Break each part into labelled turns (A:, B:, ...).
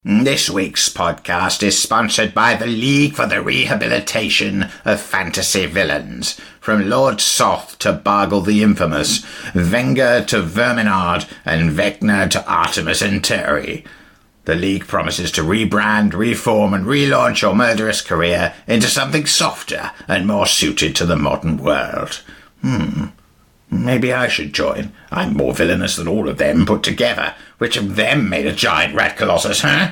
A: This week's podcast is sponsored by the League for the Rehabilitation of Fantasy Villains. From Lord Soth to Bargle the Infamous, Wenger to Verminard, and Vecna to Artemis and Terry. The League promises to rebrand, reform, and relaunch your murderous career into something softer and more suited to the modern world. Maybe I should join. I'm more villainous than all of them put together. Which of them made a giant rat colossus, huh?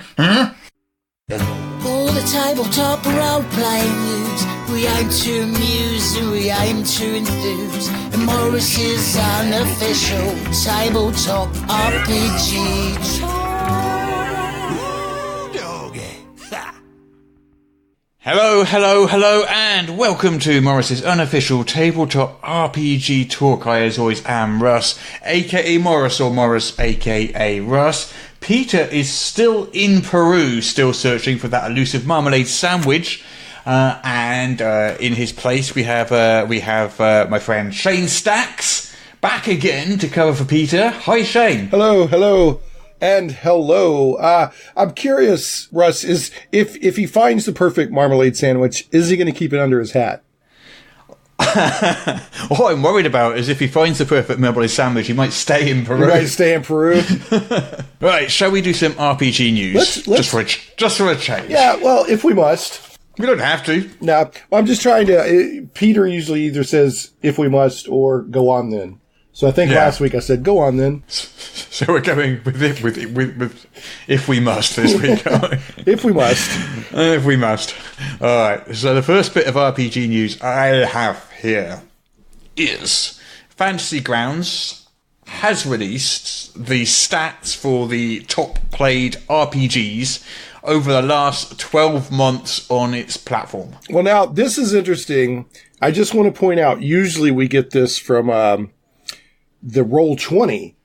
B: All the tabletop role-playing news. We aim to amuse and we aim to enthuse. And Morrus is unofficial tabletop RPG.
C: Hello, and welcome to Morrus's unofficial tabletop RPG talk. I, as always, am Russ, aka Morrus, or Morrus, aka Russ. Peter is still in Peru, still searching for that elusive marmalade sandwich. And in his place, we have my friend Shane Stacks back again to cover for Peter. Hi, Shane.
D: Hello. And hello. I'm curious, Russ, is if he finds the perfect marmalade sandwich, is he going to keep it under his hat?
C: What I'm worried about is if he finds the perfect marmalade sandwich, he might stay in Peru. Right, shall we do some RPG news?
D: Let's
C: just for a change.
D: Yeah, well, if we must.
C: We don't have to.
D: No, I'm just trying to... Peter usually either says, if we must, or go on then. So I think last week I said, go on then.
C: So we're going with if we must this week.
D: If we must.
C: If we must. All right. So the first bit of RPG news I have here is Fantasy Grounds has released the stats for the top played RPGs over the last 12 months on its platform.
D: Well, now, this is interesting. I just want to point out, usually we get this from... the Roll20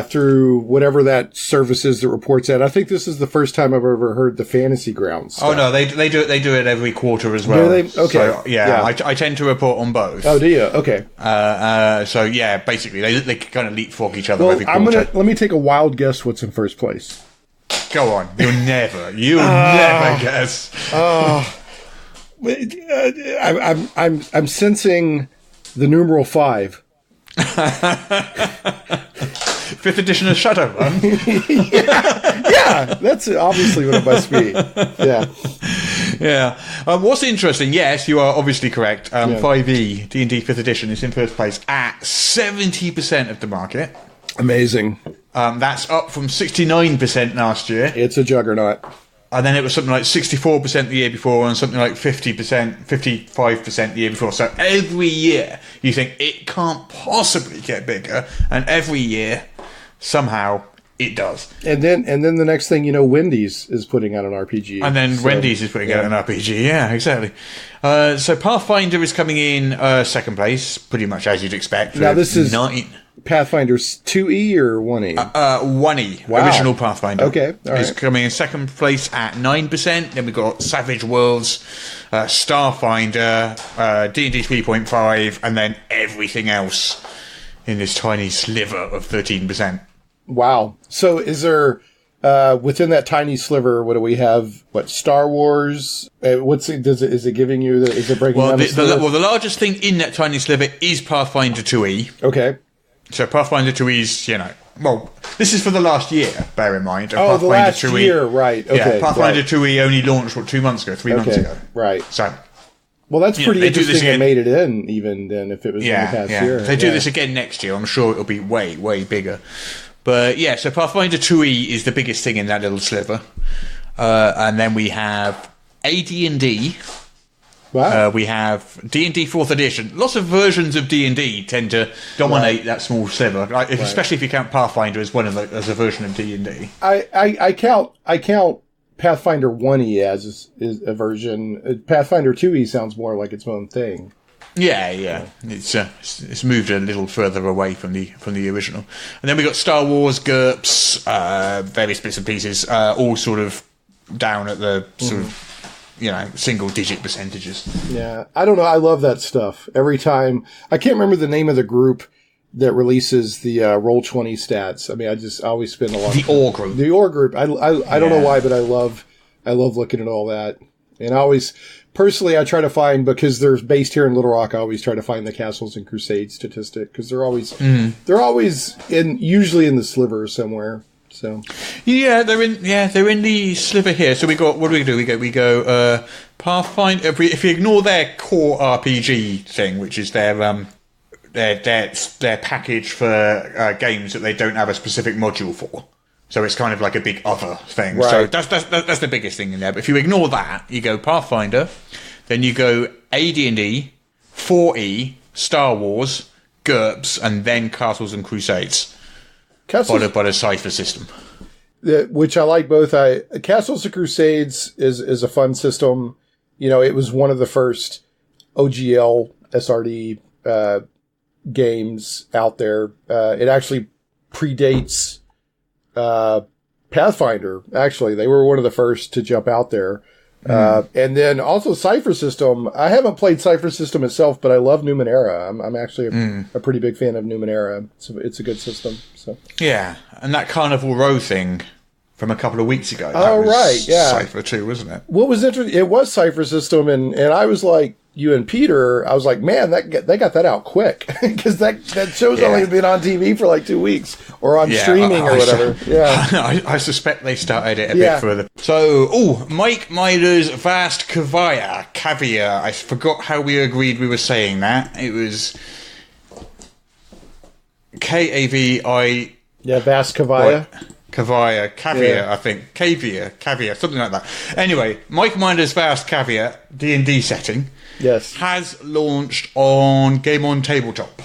D: through whatever that service is that reports that. I think this is the first time I've ever heard the Fantasy Grounds stuff.
C: Oh no, they do it every quarter as well.
D: Do they? Okay.
C: So, yeah. I tend to report on both.
D: Oh, do you? Okay.
C: So yeah, basically they kind of leapfrog each other every quarter.
D: Let me take a wild guess what's in first place.
C: Go on. You'll never guess.
D: I'm sensing the numeral 5.
C: 5th edition of Shadowrun.
D: yeah, that's obviously what it must be. Yeah.
C: What's interesting? Yes, you are obviously correct. 5e D&D 5th edition is in first place at 70% of the market.
D: Amazing.
C: That's up from 69% last year.
D: It's a juggernaut.
C: And then it was something like 64% the year before and something like 55% the year before. So every year you think it can't possibly get bigger. And every year, somehow, it does.
D: And then the next thing you know, Wendy's is putting out an RPG.
C: And then Wendy's is putting out an RPG. Yeah, exactly. So Pathfinder is coming in second place, pretty much as you'd expect.
D: Now this is... Pathfinder's 2E or 1E?
C: 1E.
D: Wow.
C: Original Pathfinder.
D: Okay. All right.
C: Is coming in second place at 9%. Then we've got Savage Worlds, Starfinder, D&D 3.5, and then everything else in this tiny sliver of 13%.
D: Wow. So is there, within that tiny sliver, what do we have? What, Star Wars? Is it giving you, is it breaking down
C: the largest thing in that tiny sliver is Pathfinder 2E.
D: Okay.
C: So Pathfinder 2E is, this is for the last year, bear in mind.
D: Oh, the last year, right. Okay.
C: Yeah, Pathfinder 2E only launched, 3 months ago?
D: Right.
C: So,
D: well, that's pretty interesting they made it in, even then, if it was in the past year.
C: If they do this again next year, I'm sure it'll be way, way bigger. But yeah, so Pathfinder 2E is the biggest thing in that little sliver. And then we have AD&D.
D: Wow.
C: We have D&D 4th edition. Lots of versions of D&D tend to dominate that small sliver, especially if you count Pathfinder as as a version of D&D.
D: I count Pathfinder 1E as a version. Pathfinder 2E sounds more like its own thing.
C: Yeah. It's moved a little further away from the original. And then we got Star Wars, GURPS, various bits and pieces, all sort of down at the sort of single-digit percentages.
D: Yeah, I don't know. I love that stuff. Every time, I can't remember the name of the group that releases the Roll20 stats. I mean, I always spend a lot.
C: The Ore Group.
D: The Ore Group. I don't know why, but I love looking at all that. And I always, personally, I try to find, because they're based here in Little Rock, I always try to find the Castles and Crusades statistic, because they're always usually in the sliver somewhere. So
C: yeah, they're in the sliver here. So we got, what do? We go Pathfinder. If we ignore their core RPG thing, which is their package for games that they don't have a specific module for. So it's kind of like a big other thing. Right. So that's the biggest thing in there. But if you ignore that, you go Pathfinder, then you go AD&D, 4E, Star Wars, GURPS, and then Castles and Crusades. Followed by the Cypher system.
D: Which I like both. Castles and Crusades is a fun system. You know, it was one of the first OGL SRD games out there. It actually predates Pathfinder. Actually, they were one of the first to jump out there. And then also Cypher System. I haven't played Cypher System itself, but I love Numenera. I'm actually a pretty big fan of Numenera. It's a good system. So
C: yeah, and that Carnival Row thing from a couple of weeks ago.
D: Cypher
C: too, wasn't it?
D: What was interesting? It was Cypher System, and I was like you and Peter. I was like, man, they got that out quick, because that show's only been on TV for like 2 weeks or on streaming or whatever.
C: I suspect they started it a bit further. So, Mike Mider's Vast Kaviya. I forgot how we agreed we were saying that. It was Kavi.
D: Yeah, Vast Kaviya.
C: Kaviya, I think. Kaviya, something like that. Anyway, Mike Minder's Vast Kaviya, D&D setting, has launched on Game on Tabletop.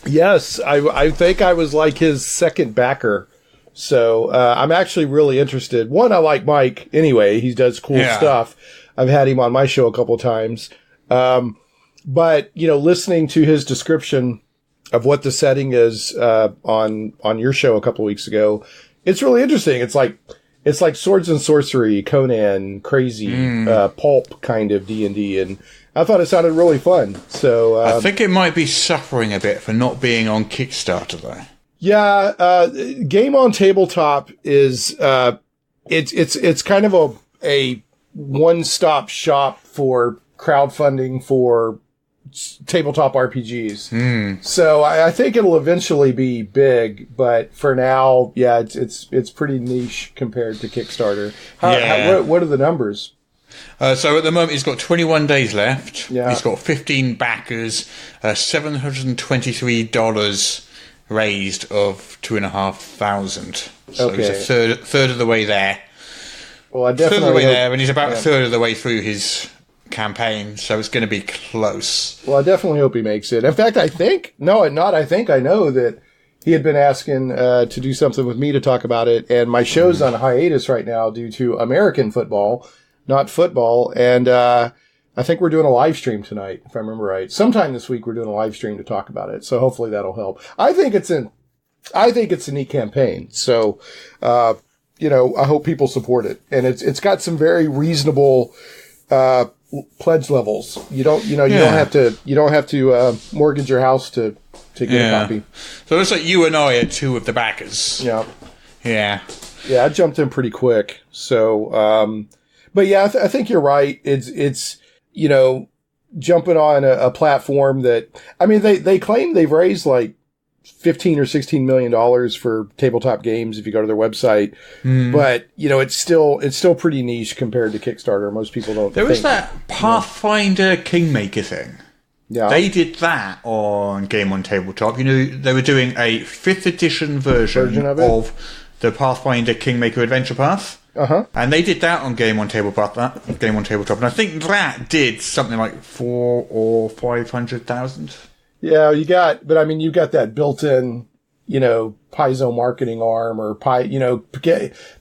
D: Yes, I think I was like his second backer. So I'm actually really interested. One, I like Mike anyway. He does cool stuff. I've had him on my show a couple of times. But, you know, listening to his description of what the setting is on your show a couple of weeks ago, it's really interesting. It's like Swords and Sorcery, Conan, crazy, pulp kind of D&D, and I thought it sounded really fun. So
C: I think it might be suffering a bit for not being on Kickstarter, though.
D: Yeah, Game on Tabletop is it's kind of a one-stop shop for crowdfunding for tabletop RPGs. So I think it'll eventually be big, but for now, it's pretty niche compared to Kickstarter. What are the numbers?
C: So at the moment, he's got 21 days left.
D: Yeah.
C: He's got 15 backers, $723 raised of $2,500. So he's a third of the way there.
D: Well, I definitely
C: and he's about a third of the way through his campaign, so it's going to be close.
D: Well, I definitely hope he makes it. In fact, I know that he had been asking to do something with me to talk about it, and my show's on hiatus right now due to American football, not football, and I think we're doing a live stream tonight, if I remember right. Sometime this week we're doing a live stream to talk about it, so hopefully that'll help. I think it's a neat campaign, so I hope people support it, and it's got some very reasonable pledge levels. You don't have to mortgage your house to get a copy.
C: So it looks like you and I are two of the backers.
D: Yeah, I jumped in pretty quick. So, but yeah, I think you're right. It's jumping on a platform that, I mean, they claim they've raised like $15 or $16 million for tabletop games if you go to their website, but it's still pretty niche compared to Kickstarter. Most people don't.
C: There was that Pathfinder Kingmaker thing.
D: Yeah,
C: they did that on Game on Tabletop. They were doing a 5th edition version of the Pathfinder Kingmaker Adventure Path. And they did that on Game on Tabletop. And I think that did something like 400,000 or 500,000.
D: Yeah, you've got that built-in, Paizo marketing arm or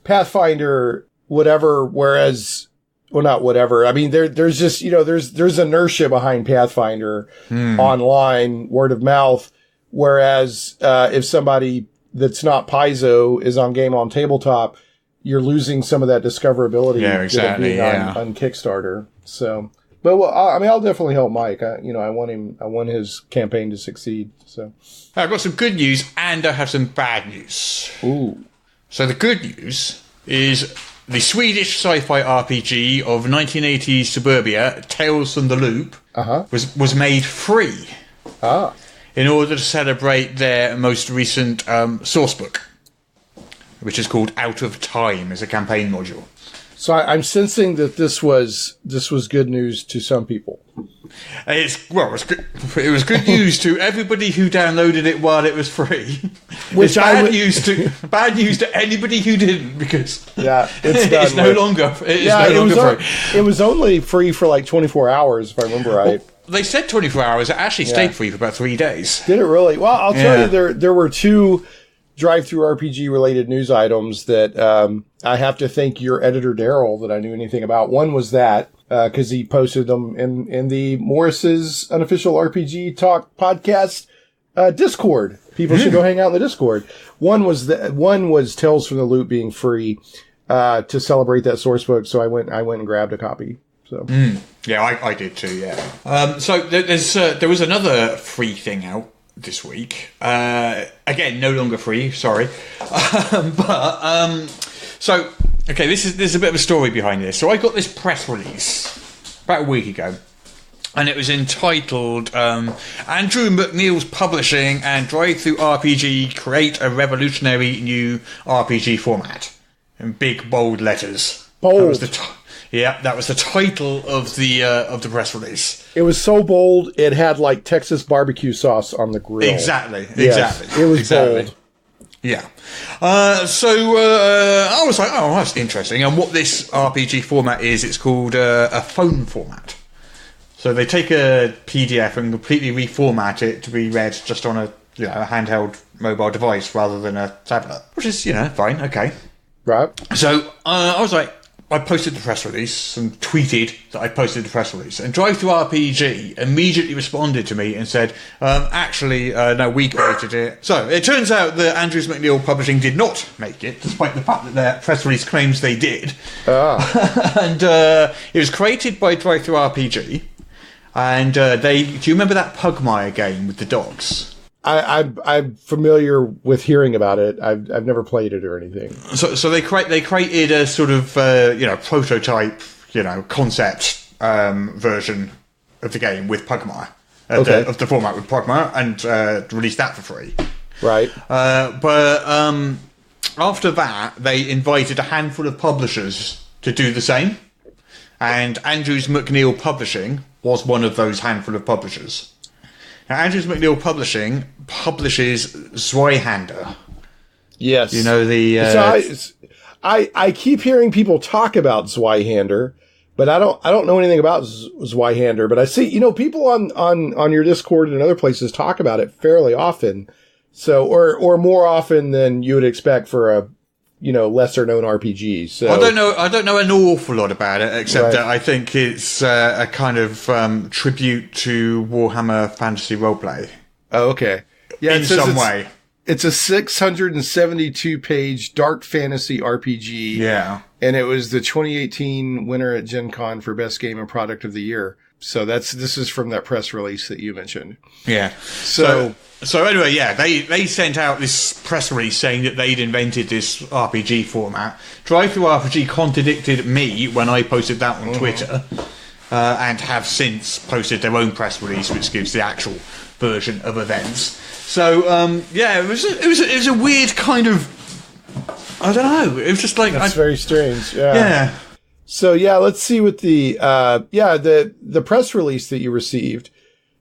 D: Pathfinder, whatever, whereas, well, not whatever. I mean, there's just, there's inertia behind Pathfinder online, word of mouth. Whereas, if somebody that's not Paizo is on Game on Tabletop, you're losing some of that discoverability.
C: Yeah, exactly.
D: On Kickstarter. So, But well, I mean, I'll definitely help Mike. I want his campaign to succeed. So
C: I've got some good news and I have some bad news.
D: ooh.
C: So the good news is the Swedish sci-fi RPG of 1980s suburbia, Tales from the Loop, was made free in order to celebrate their most recent sourcebook, which is called Out of Time as a campaign module.
D: So I'm sensing that this was good news to some people.
C: It was good news to everybody who downloaded it while it was free.
D: Which
C: bad news to anybody who didn't, because
D: it's
C: no longer free.
D: It was only free for like 24 hours, if I remember right.
C: Well, they said 24 hours. It actually stayed free for about 3 days.
D: Did it really? Well, I'll tell you, there were two drive-through RPG related news items that I have to thank your editor Daryl that I knew anything about. One was that because he posted them in the Morris's unofficial RPG Talk podcast Discord. People should go hang out in the Discord. One was Tales from the Loop being free to celebrate that source book. So I went and grabbed a copy. So
C: yeah, I did too. Yeah. So there was another free thing out this week. Again, no longer free. Sorry, So, okay, there's a bit of a story behind this. So I got this press release about a week ago, and it was entitled Andrew McNeil's Publishing and Drive-Thru RPG Create a Revolutionary New RPG Format. In big, bold letters.
D: Bold.
C: That was the title of the press release.
D: It was so bold, it had like Texas barbecue sauce on the grill.
C: Exactly.
D: It was bold.
C: Yeah. So I was like, oh, that's interesting. And what this RPG format is, it's called a phone format. So they take a PDF and completely reformat it to be read just on a handheld mobile device rather than a tablet, which is fine, okay.
D: Right.
C: So I was like, I posted the press release and tweeted that I posted the press release. And Drive-Thru RPG immediately responded to me and said, no, we created it. So it turns out that Andrews McNeil Publishing did not make it, despite the fact that their press release claims they did. And it was created by Drive-Thru RPG. And do you remember that Pugmire game with the dogs?
D: I'm familiar with hearing about it. I've never played it or anything.
C: So they created a sort of prototype concept version of the game with Pugmire of the format with Pugmire and released that for free.
D: Right.
C: But after that, they invited a handful of publishers to do the same, and Andrews McNeil Publishing was one of those handful of publishers. Now, Andrews McNeil Publishing publishes Zweihander.
D: Yes.
C: You know the...
D: I keep hearing people talk about Zweihander, but I don't know anything about Zweihander. But I see, people on your Discord and other places talk about it fairly often. So, or more often than you would expect for a, lesser known RPG. So
C: I don't know an awful lot about it, except that I think it's a kind of tribute to Warhammer Fantasy Roleplay.
D: Oh, okay. Yeah,
C: in some way.
D: It's a 672-page dark fantasy RPG.
C: Yeah.
D: And it was the 2018 winner at Gen Con for Best Game and Product of the Year. So this is from that press release that you mentioned.
C: Yeah. So anyway, yeah, they sent out this press release saying that they'd invented this RPG format. Drive-Thru RPG contradicted me when I posted that on Twitter, and have since posted their own press release, which gives the actual version of events. So it was a weird kind of, I don't know. It was just like
D: that's very strange. Yeah.
C: Yeah.
D: So let's see what the press release that you received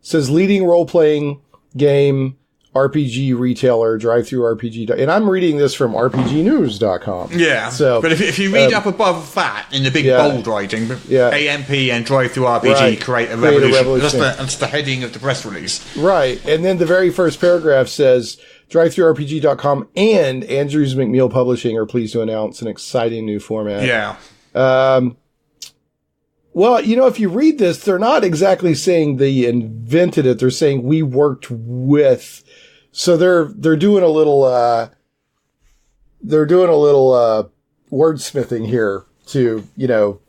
D: says leading role-playing game RPG retailer, Drive-Thru RPG. And I'm reading this from RPGnews.com.
C: Yeah. So, but if you read up above that in the big bold writing, AMP and Drive-Thru RPG create a revolution. That's the heading of the press release.
D: Right. And then the very first paragraph says, DriveThruRPG.com and Andrews McNeil Publishing are pleased to announce an exciting new format.
C: Yeah.
D: Well, if you read this, they're not exactly saying they invented it. They're saying we worked with. So they're doing a little wordsmithing here. too,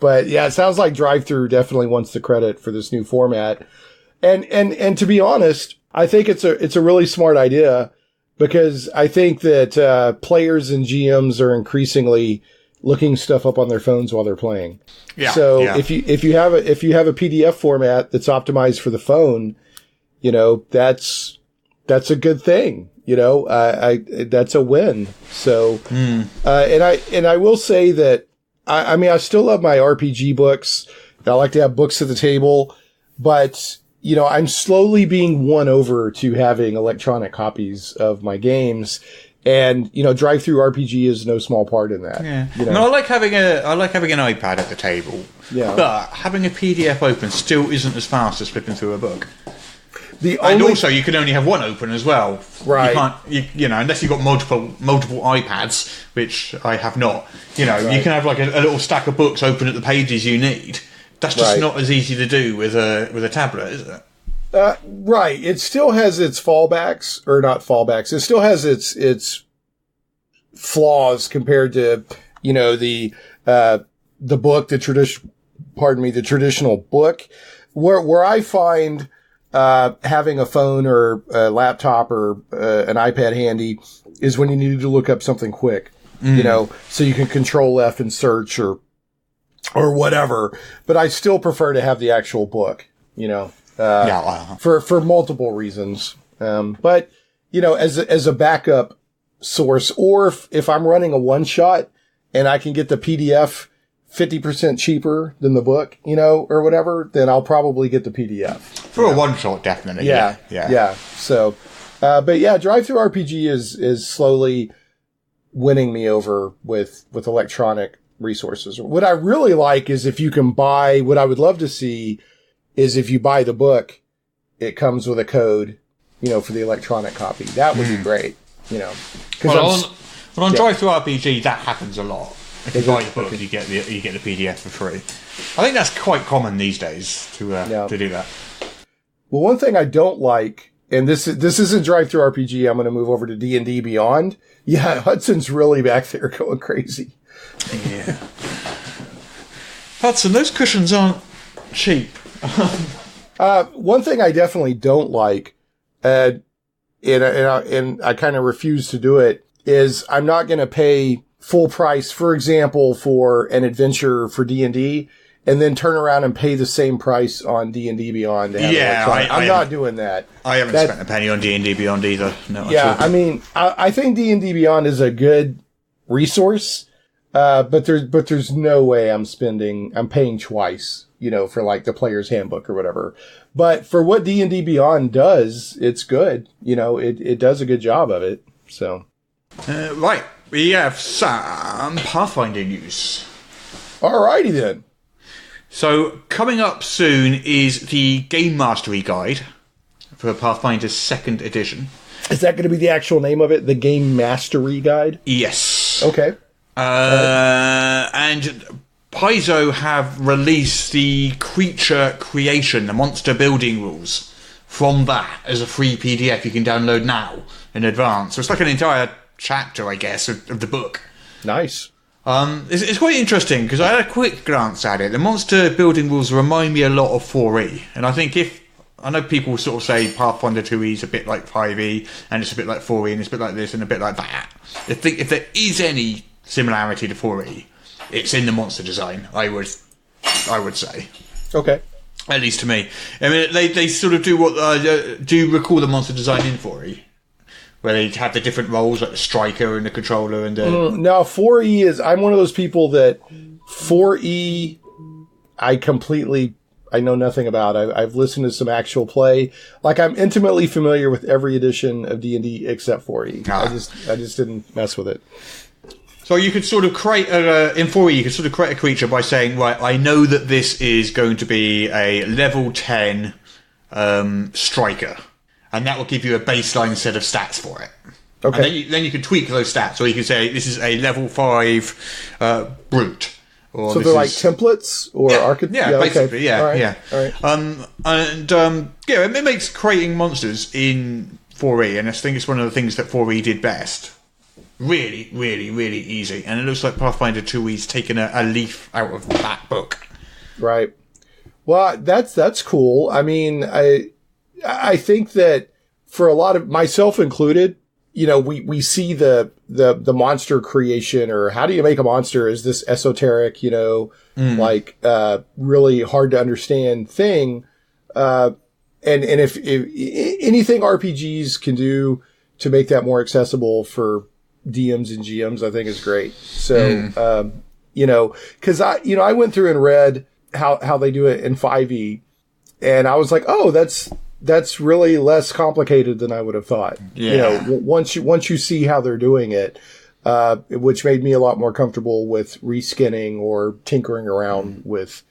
D: but yeah, it sounds like Drive-Thru definitely wants the credit for this new format. And to be honest, I think it's a really smart idea, because I think that players and GMs are increasingly looking stuff up on their phones while they're playing.
C: Yeah.
D: So if you have a PDF format that's optimized for the phone, that's a good thing. That's a win. So, and I will say that I mean, I still love my RPG books. I like to have books at the table, but I'm slowly being won over to having electronic copies of my games. And, Drive-Thru RPG is no small part in that.
C: Yeah. No, I like having an iPad at the table.
D: Yeah.
C: But having a PDF open still isn't as fast as flipping through a book.
D: And
C: also, you can only have one open as well.
D: Right.
C: You can't, unless you've got multiple iPads, which I have not.
D: Right.
C: You can have like a little stack of books open at the pages you need. That's just not as easy to do with a tablet, is it?
D: Right. It still has its fallbacks, or not fallbacks. It still has its flaws compared to, the book, the traditional book, where I find, having a phone or a laptop or an iPad handy is when you need to look up something quick, so you can control F and search or whatever. But I still prefer to have the actual book, for multiple reasons. But, as a backup source, or if I'm running a one shot and I can get the PDF 50% cheaper than the book, or whatever, then I'll probably get the PDF.
C: For a one shot, definitely.
D: Yeah. So, but yeah, Drive-Thru RPG is slowly winning me over with electronic resources. What I really like is if you can buy, what I would love to see is if you buy the book, it comes with a code, for the electronic copy. That would be great,
C: on Drive-Thru RPG, that happens a lot. If you buy the book, you get the PDF for free. I think that's quite common these days to do that.
D: Well, one thing I don't like, and this isn't Drive-Thru RPG. I'm going to move over to D&D Beyond. Yeah, Hudson's really back there going crazy.
C: Yeah, Hudson, those cushions aren't cheap.
D: One thing I definitely don't like, and I kind of refuse to do it, is I'm not going to pay full price, for example, for an adventure for D&D, and then turn around and pay the same price on D&D Beyond. To have I'm not doing that.
C: I haven't spent a penny on D&D Beyond either. No.
D: Yeah, I mean, I think D&D Beyond is a good resource, but there's no way I'm paying twice, for like the player's handbook or whatever. But for what D&D Beyond does, it's good. It does a good job of it. So,
C: right. We have some Pathfinder news.
D: Alrighty then.
C: So, coming up soon is the Gamemastery guide for Pathfinder's 2nd edition.
D: Is that going to be the actual name of it? The Gamemastery guide?
C: Yes.
D: Okay.
C: And Paizo have released the creature creation, the monster building rules from that as a free PDF you can download now in advance. So it's like an entire chapter, I guess, of the book.
D: Nice.
C: It's quite interesting because I had a quick glance at it. The monster building rules remind me a lot of 4E, and I think I know people sort of say Pathfinder 2E is a bit like 5E, and it's a bit like 4E, and it's a bit like this and a bit like that. I think if there is any similarity to 4E, it's in the monster design. I would say.
D: Okay.
C: At least to me. I mean, they sort of do what do you recall the monster design in 4E? Where they have the different roles, like the striker and the controller and the...
D: No, 4E is... I'm one of those people that 4E, I know nothing about. I've listened to some actual play. Like, I'm intimately familiar with every edition of D&D except 4E. I just didn't mess with it.
C: So you could sort of create in 4E, you could sort of create a creature by saying, right, I know that this is going to be a level 10 striker. And that will give you a baseline set of stats for it.
D: Okay.
C: And then you can tweak those stats. Or you can say, this is a level 5 brute. Or
D: so they're like templates or archetypes?
C: Yeah, basically,
D: okay.
C: All right. It makes creating monsters in 4E. And I think it's one of the things that 4E did best. Really, really, really easy. And it looks like Pathfinder 2E's taken a leaf out of that book.
D: Right. Well, that's cool. I mean, I think that for a lot of, myself included, we see the monster creation, or how do you make a monster, is this esoteric, really hard to understand thing. And if anything RPGs can do to make that more accessible for DMs and GMs, I think is great. So, cause I went through and read how they do it in 5e, and I was like, oh, that's really less complicated than I would have thought.
C: Yeah.
D: Once you see how they're doing it, which made me a lot more comfortable with reskinning or tinkering around with,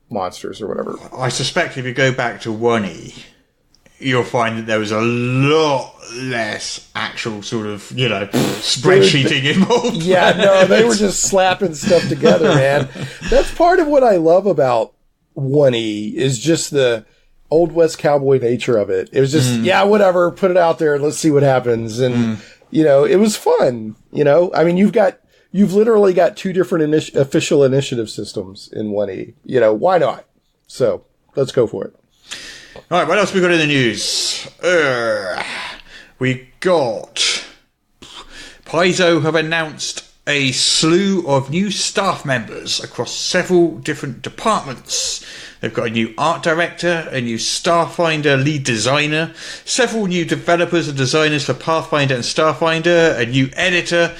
D: monsters or whatever.
C: I suspect if you go back to 1E, you'll find that there was a lot less actual sort of, spreadsheeting involved.
D: Yeah, no, they were just slapping stuff together, man. That's part of what I love about 1E, is just the Old West cowboy nature of it. It was just, whatever, put it out there and let's see what happens. And, it was fun. I mean, you've literally got two different official initiative systems in 1E. Why not? So let's go for it.
C: All right, what else we got in the news? We got Paizo have announced a slew of new staff members across several different departments. They've got a new art director, a new Starfinder lead designer, several new developers and designers for Pathfinder and Starfinder, a new editor.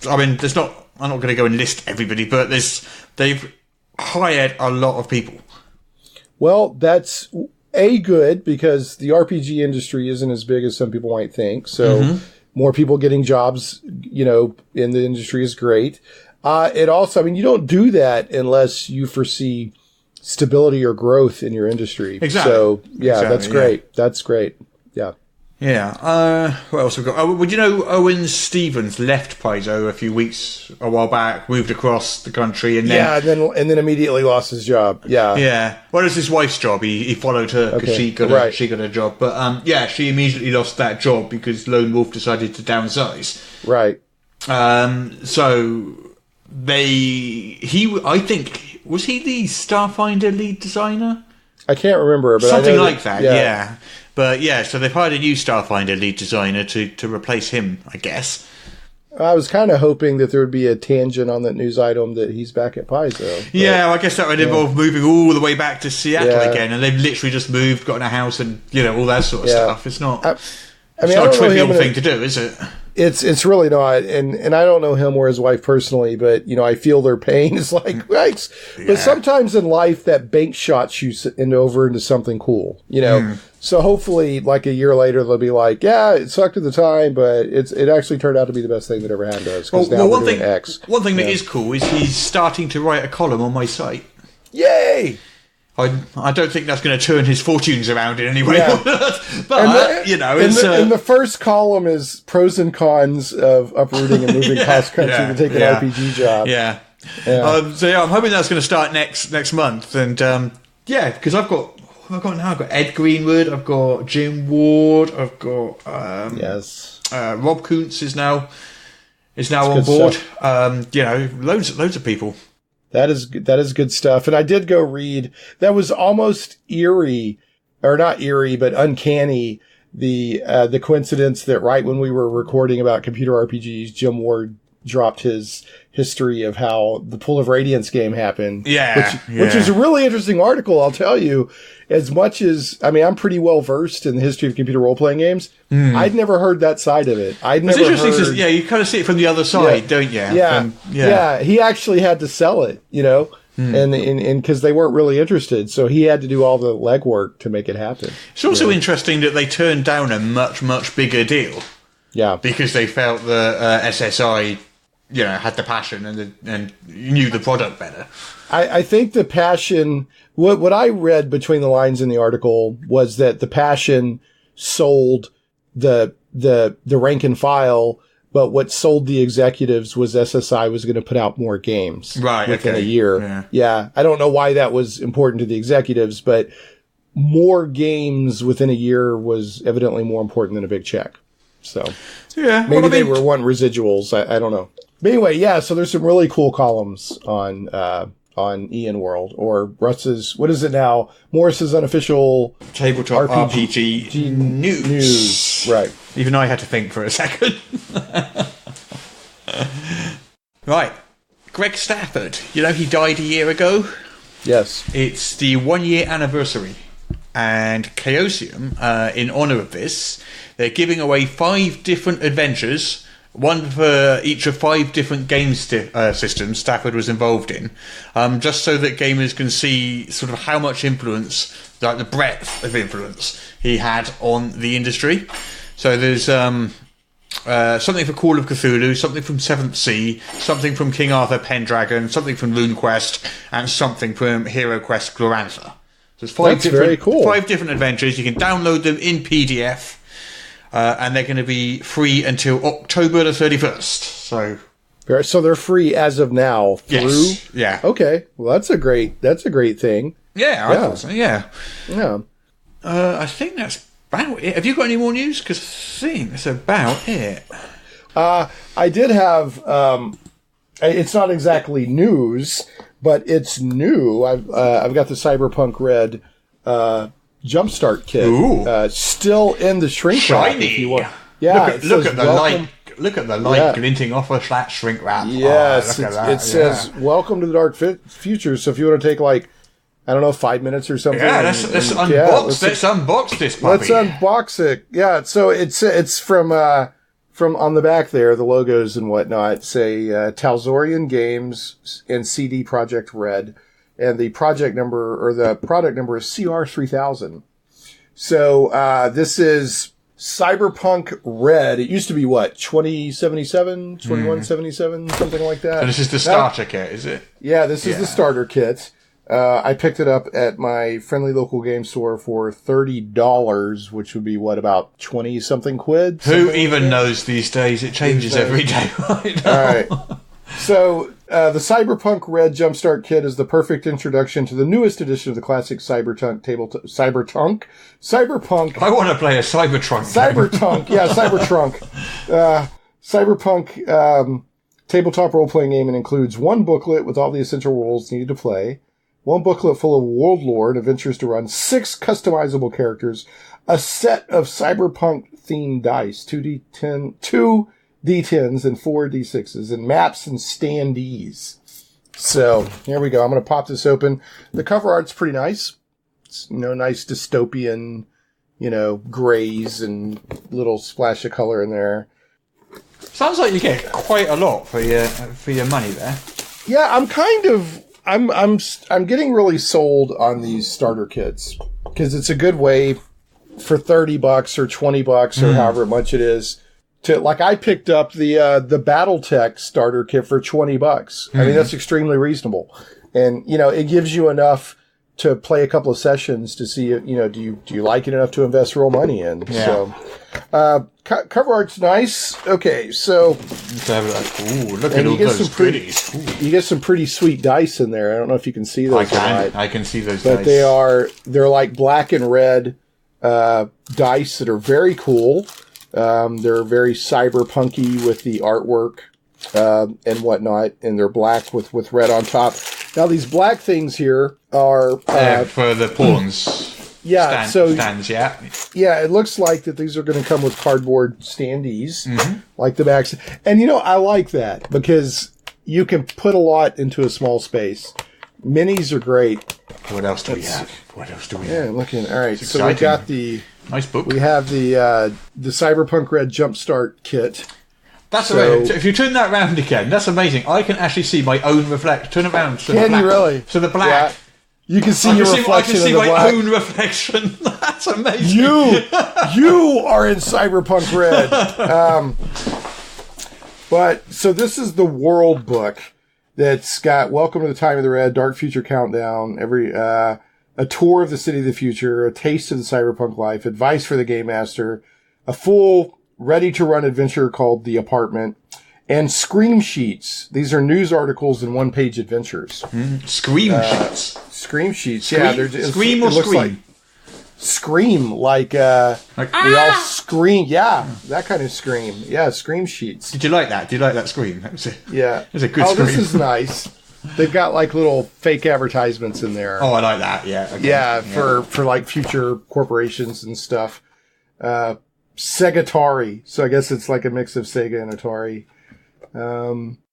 C: I'm not going to go and list everybody, but they've hired a lot of people. Well,
D: that's good, because the RPG industry isn't as big as some people might think. So more people getting jobs, in the industry is great. It also, you don't do that unless you foresee stability or growth in your industry.
C: Exactly.
D: So that's great. Yeah. That's great. Yeah.
C: Yeah. What else have we got? Would you know Owen Stevens left Paizo a while back, moved across the country, and then
D: and then immediately lost his job. Yeah.
C: Yeah. Well, it was his wife's job. He followed her because she got a job. But she immediately lost that job because Lone Wolf decided to downsize.
D: Right.
C: So I think, was he the Starfinder lead designer?
D: I can't remember, but
C: something like that. Yeah. But so they've hired a new Starfinder lead designer to replace him, I guess.
D: I was kind of hoping that there would be a tangent on that news item that he's back at Paizo. But,
C: yeah, I guess that would involve moving all the way back to Seattle again, and they've literally just moved, got in a house, and all that sort of stuff. It's not. It's not a trivial thing to do, is it?
D: It's really not, and I don't know him or his wife personally, but I feel their pain. It's like, yikes. Yeah. But sometimes in life, that bank shots you over into something cool. So hopefully, like a year later, they'll be like, yeah, it sucked at the time, but it actually turned out to be the best thing that ever happened to us.
C: One thing that is cool is he's starting to write a column on my site.
D: Yay!
C: I don't think that's going to turn his fortunes around in any way. Yeah. But,
D: and the first column is pros and cons of uprooting and moving cross country to take an RPG job.
C: Yeah. I'm hoping that's going to start next month. And, because I've got Ed Greenwood, I've got Jim Ward, I've got, Rob Kuntz is now on board. Loads of people.
D: That is good stuff. And I did go read, that was almost eerie, or not eerie, but uncanny, the coincidence that right when we were recording about computer RPGs, Jim Ward dropped his history of how the Pool of Radiance game happened. Which is a really interesting article, I'll tell you. As much as, I'm pretty well versed in the history of computer role-playing games, I'd never heard that side of it.
C: It's interesting because, you kind of see it from the other side, don't you?
D: Yeah. He actually had to sell it, and because they weren't really interested. So he had to do all the legwork to make it happen.
C: It's also interesting that they turned down a much, much bigger deal.
D: Yeah.
C: Because they felt the SSI, had the passion and knew the product better.
D: I think the passion, what I read between the lines in the article was that the passion sold the rank and file, but what sold the executives was SSI was going to put out more games within a year. Yeah. I don't know why that was important to the executives, but more games within a year was evidently more important than a big check. So
C: Yeah,
D: maybe they were wanting residuals. I don't know. But anyway, yeah. So there's some really cool columns on Ian World or Russ's. What is it now? Morris's unofficial
C: tabletop RPG news.
D: Right.
C: Even I had to think for a second. Right. Greg Stafford. You know, he died a year ago.
D: Yes.
C: It's the 1 year anniversary. And Chaosium, in honour of this, they're giving away 5 different adventures, one for each of 5 different game systems Stafford was involved in, just so that gamers can see sort of how much influence, like the breadth of influence he had on the industry. So there's something for Call of Cthulhu, something from 7th Sea, something from King Arthur Pendragon, something from RuneQuest, and something from HeroQuest Glorantha. So it's 5
D: very cool.
C: 5 different adventures. You can download them in PDF, and they're going to be free until October the 31st.
D: So they're free as of now through.
C: Yes. Yeah.
D: Okay. Well, that's a great thing.
C: Yeah, I thought so. Yeah.
D: Yeah.
C: I think that's about it. Have you got any more news? Because I think that's about it.
D: I did have. It's not exactly news, but it's new. I've got the Cyberpunk Red Jumpstart kit.
C: Ooh.
D: Still in the shrink wrap.
C: Shiny.
D: If you want. Yeah.
C: Look at the light. Look at the light glinting off of that shrink wrap.
D: Yes,
C: look at that.
D: It says "Welcome to the Dark Future." So if you want to take 5 minutes or something.
C: Yeah, let's unbox this puppy.
D: Let's unbox it. Yeah, so it's from on the back there, the logos and whatnot say Talzorian Games and CD Projekt Red, and the product number is CR3000. So this is Cyberpunk Red. It used to be 2077, 2177, something like that.
C: So this is the starter kit, is it?
D: Yeah, this is the starter kit. I picked it up at my friendly local game store for $30, which would be about 20-something quid.
C: Who even knows these days? It changes every day, right?
D: All right. So the Cyberpunk Red Jumpstart Kit is the perfect introduction to the newest edition of the classic Cyberpunk.
C: I want to play a Cybertrunk.
D: Cyberpunk tabletop role-playing game, and includes one booklet with all the essential roles needed to play, one booklet full of world lore and adventures to run, 6 customizable characters, a set of cyberpunk-themed dice, 2 D10s and 4 D6s, and maps and standees. So, here we go. I'm going to pop this open. The cover art's pretty nice. It's, nice dystopian, grays and little splash of color in there.
C: Sounds like you get quite a lot for your money there.
D: Yeah, I'm getting really sold on these starter kits because it's a good way for $30 or $20 or however much it is to, I picked up the BattleTech starter kit for $20. I mean, that's extremely reasonable. And, it gives you enough to play a couple of sessions to see, do you like it enough to invest real money in? Yeah. So, cover art's nice. Okay, so
C: look at all those goodies.
D: You get some pretty sweet dice in there. I don't know if you can see those.
C: I can see those.
D: But
C: dice.
D: they're like black and red dice that are very cool. They're very cyberpunky with the artwork and whatnot, and they're black with red on top. Now these black things here are
C: for the pawns.
D: Yeah,
C: stands, yeah.
D: Yeah, it looks like that these are going to come with cardboard standees, like the backs. And, I like that because you can put a lot into a small space. Minis are great.
C: What else do we have?
D: Yeah, I'm looking. All right, so we got the...
C: Nice book.
D: We have the Cyberpunk Red Jumpstart Kit.
C: That's amazing. If you turn that round again, that's amazing. I can actually see my own reflection. Turn it round.
D: Can you really?
C: So the black...
D: Yeah. You can see your reflection in the black.
C: I can see my own reflection. That's amazing.
D: You are in Cyberpunk Red. But so this is the World Book that's got Welcome to the Time of the Red, Dark Future Countdown, a tour of the city of the future, a taste of the cyberpunk life, advice for the game master, a full ready-to-run adventure called The Apartment, and Scream Sheets. These are news articles and one-page adventures.
C: Scream Sheets.
D: Scream Sheets. Yeah.
C: Scream or Scream?
D: scream like we all scream. Yeah, that kind of scream. Yeah, scream sheets.
C: Did you like that? Did you like that scream? That was
D: it was
C: a good scream.
D: This is nice. They've got like little fake advertisements in there.
C: Oh, I like that. Yeah. Okay.
D: Yeah, for like future corporations and stuff. Segatari. So I guess it's like a mix of Sega and Atari.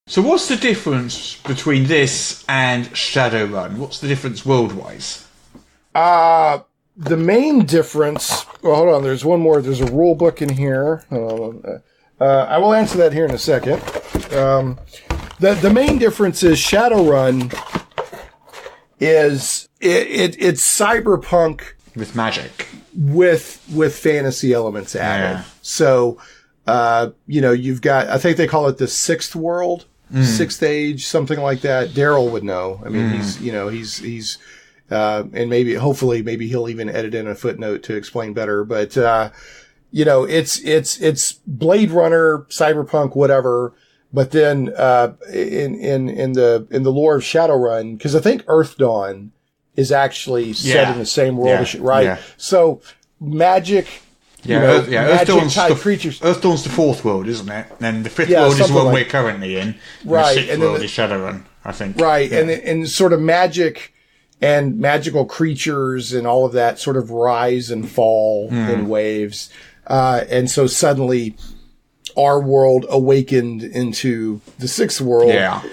C: So what's the difference between this and Shadowrun? What's the difference world-wise?
D: The main difference... Well, hold on. There's one more. There's a rule book in here. I will answer that here in a second. The main difference is Shadowrun is... It's cyberpunk...
C: With magic.
D: With fantasy elements added. Yeah. So, you've got... I think they call it the Sixth World. Sixth Age, something like that. Daryl would know. I mean, he's and hopefully he'll even edit in a footnote to explain better. But, it's Blade Runner, cyberpunk, whatever. But then, in the lore of Shadowrun, because I think Earth Dawn is actually set in the same world, right? Yeah. So, magic...
C: Earthdawn's
D: creatures.
C: Earthdawn's the fourth world, isn't it? And the fifth world is the one we're currently in.
D: Right.
C: The sixth world is Shadowrun, I think.
D: Right. Yeah. And sort of magic and magical creatures and all of that sort of rise and fall in waves. And so suddenly our world awakened into the sixth world.
C: Yeah.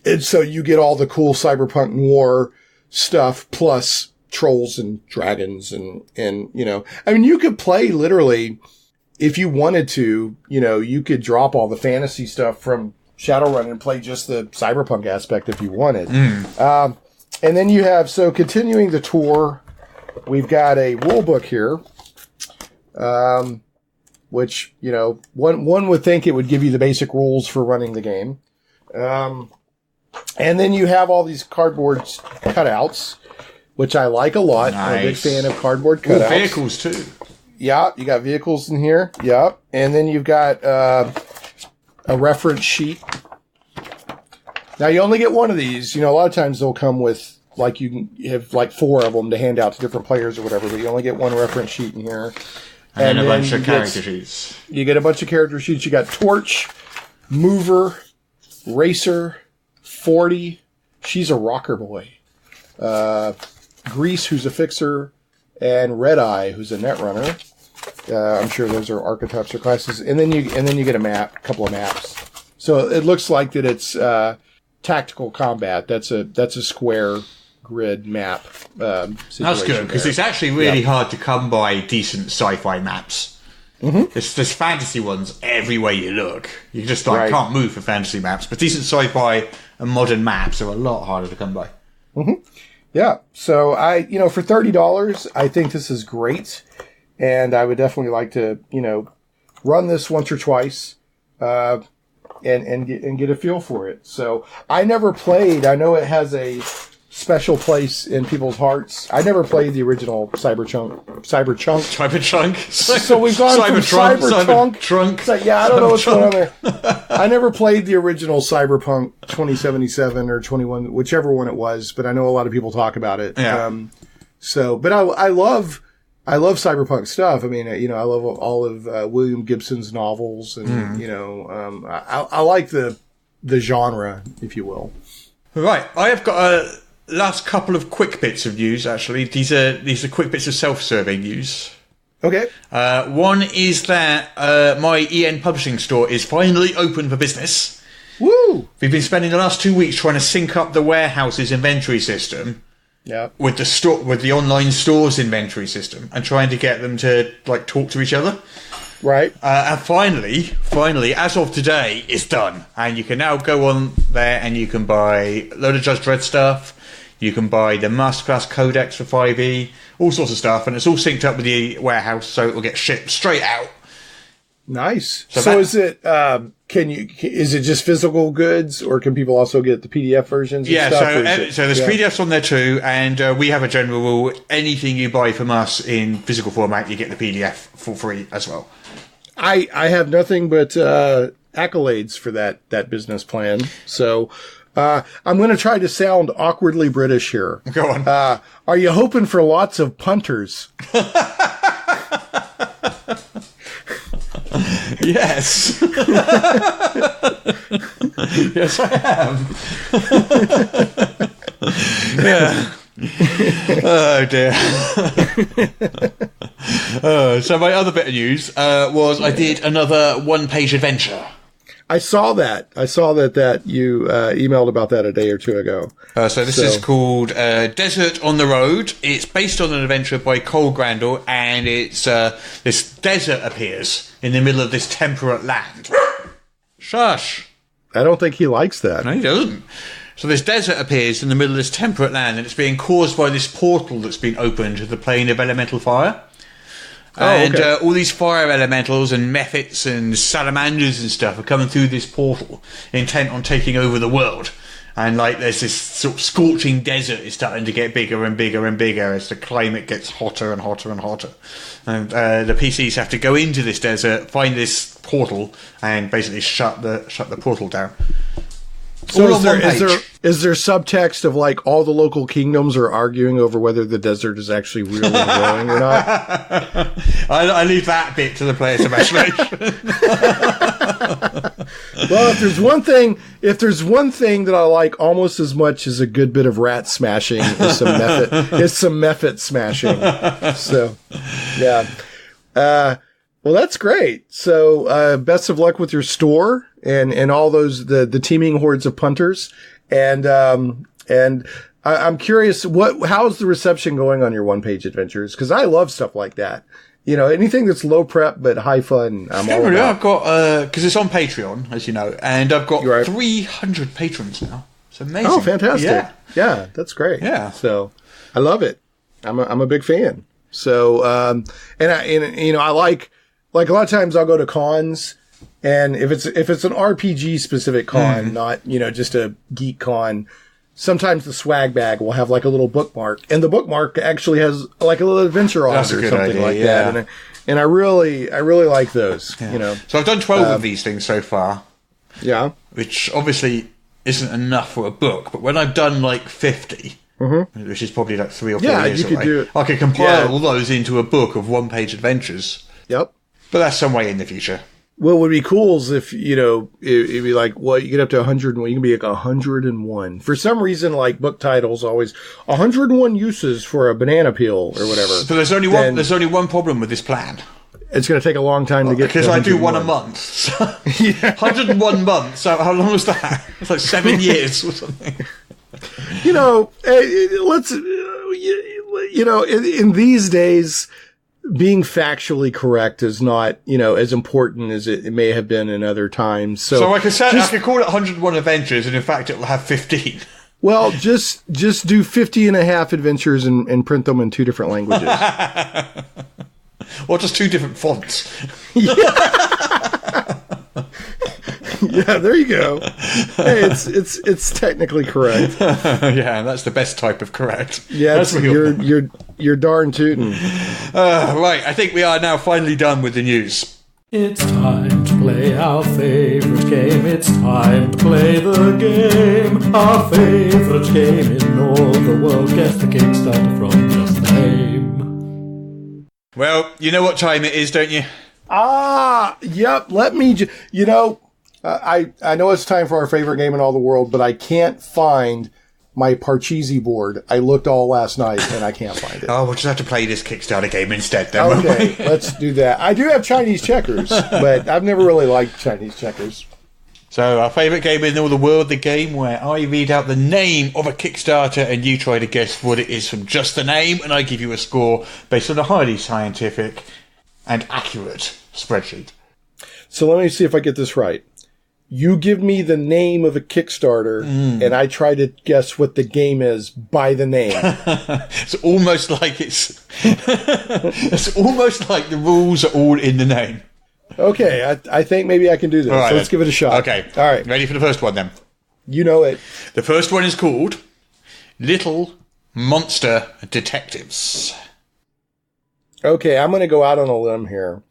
D: And so you get all the cool cyberpunk noir stuff plus trolls and dragons and I mean, you could play literally, if you wanted to, you could drop all the fantasy stuff from Shadowrun and play just the cyberpunk aspect if you wanted. And then you have, so continuing the tour, we've got a rule book here, which, one would think it would give you the basic rules for running the game. And then you have all these cardboard cutouts, which I like a lot.
C: Nice.
D: I'm a big fan of cardboard cutouts.
C: Ooh, vehicles too.
D: Yeah, you got vehicles in here. Yeah. And then you've got a reference sheet. Now, you only get one of these. A lot of times they'll come with, like, you can have, like, 4 of them to hand out to different players or whatever, but you only get one reference sheet in here.
C: And then a bunch of character sheets.
D: You get a bunch of character sheets. You got Torch, Mover, Racer, 40. She's a rocker boy. Grease, who's a fixer, and Red Eye, who's a netrunner. I'm sure those are archetypes or classes. And then you get a couple of maps. So it looks like that it's tactical combat. That's a square grid map.
C: That's good, because it's actually really hard to come by decent sci-fi maps. There's fantasy ones everywhere you look. You just can't move for fantasy maps, but decent sci-fi and modern maps are a lot harder to come by.
D: Yeah. So for $30, I think this is great. And I would definitely like to, run this once or twice, and get a feel for it. So I never played, I know it has a special place in people's hearts. I never played the original Cyberchunk.
C: So
D: we've gone from Cyberchunk. I don't know what's going on there. I never played the original Cyberpunk 2077 or 21, whichever one it was, but I know a lot of people talk about it.
C: Yeah.
D: But I love cyberpunk stuff. I mean, I love all of William Gibson's novels, and I like the genre, if you will.
C: Right, I have got a last couple of quick bits of news. Actually, these are quick bits of self-survey news.
D: Okay.
C: One is that my EN publishing store is finally open for business.
D: Woo!
C: We've been spending the last 2 weeks trying to sync up the warehouse's inventory system.
D: Yeah.
C: With the online store's inventory system, and trying to get them to talk to each other.
D: Right.
C: And finally, as of today, it's done. And you can now go on there and you can buy a load of Judge Dredd stuff. You can buy the Masterclass Codex for 5e, all sorts of stuff. And it's all synced up with the warehouse, so it will get shipped straight out.
D: Nice. So is it, is it just physical goods, or can people also get the PDF versions?
C: Yeah, so there's PDFs on there too, and we have a general rule: anything you buy from us in physical format, you get the PDF for free as well.
D: I have nothing but accolades for that business plan. So I'm going to try to sound awkwardly British here.
C: Go on.
D: Are you hoping for lots of punters?
C: Yes. Yes, I am. Yeah. Oh dear. So my other bit of news was I did another one-page adventure.
D: I saw that. That you emailed about that a day or two ago.
C: So this is called Desert on the Road. It's based on an adventure by Cole Grandel, and it's this desert appears in the middle of this temperate land. Shush.
D: I don't think he likes that.
C: No, he doesn't. So this desert appears in the middle of this temperate land, and it's being caused by this portal that's been opened to the plane of elemental fire. And all these fire elementals and mephits and salamanders and stuff are coming through this portal, intent on taking over the world. And like there's this sort of scorching desert is starting to get bigger and bigger and bigger as the climate gets hotter and hotter and hotter. And the PCs have to go into this desert, find this portal, and basically shut the portal down.
D: So is there subtext of like all the local kingdoms are arguing over whether the desert is actually really growing or not?
C: I leave that bit to the player's imagination.
D: Well, if there's one thing that I like almost as much as a good bit of rat smashing is some mephit smashing. So, yeah. Well, that's great. So, best of luck with your store and all those, the teeming hordes of punters. And I'm curious, how's the reception going on your one-page adventures? Cause I love stuff like that. You know, anything that's low prep but high fun, I'm all about.
C: I've got, cause it's on Patreon, as you know, and I've got 300 patrons now. It's amazing.
D: Oh, fantastic. Yeah, that's great.
C: Yeah.
D: So I love it. I'm a big fan. So, I like a lot of times I'll go to cons, and if it's an RPG specific con, not, just a geek con, sometimes the swag bag will have like a little bookmark, and the bookmark actually has like a little adventure on it or something idea, like that. And I really like those,
C: So I've done 12 of these things so far.
D: Yeah.
C: Which obviously isn't enough for a book, but when I've done like 50, which is probably like 3 or 4 years away, I could compile all those into a book of one-page adventures.
D: Yep.
C: But that's some way in the future.
D: What would be cool is if, it'd be like, you get up to 101, you can be like 101. For some reason, like book titles always, 101 uses for a banana peel or whatever.
C: But there's only one problem with this plan.
D: It's going to take a long time to get to
C: because I do one a month. So 101 months. So how long was that? It's like 7 years or something.
D: In these days, being factually correct is not, as important as it may have been in other times. So
C: I could call it 101 adventures, and in fact, it'll have 15. Well,
D: just do 50 and a half adventures and print them in 2 different languages.
C: Or just 2 different fonts.
D: Yeah, there you go. Hey, it's technically correct.
C: Yeah, that's the best type of correct.
D: Yeah, you're darn tootin'.
C: Right, I think we are now finally done with the news.
E: It's time to play our favorite game. It's time to play the game. Our favorite game in all the world. Guess the Kickstarter from just the name.
C: Well, you know what time it is, don't you?
D: Yep. Let me I know it's time for our favorite game in all the world, but I can't find my Parcheesi board. I looked all last night and I can't find it.
C: Oh, we'll just have to play this Kickstarter game instead then.
D: Okay, let's do that. I do have Chinese checkers, but I've never really liked Chinese checkers.
C: So our favourite game in all the world, the game where I read out the name of a Kickstarter and you try to guess what it is from just the name, and I give you a score based on a highly scientific and accurate spreadsheet. So
D: let me see if I get this right. You give me the name of a Kickstarter, and I try to guess what the game is by the name.
C: It's almost like it's almost like the rules are all in the name.
D: Okay, I think maybe I can do this.
C: Right,
D: so let's give it a shot.
C: Okay.
D: All right.
C: Ready for the first one then?
D: You know it.
C: The first one is called Little Monster Detectives.
D: Okay, I'm going to go out on a limb here.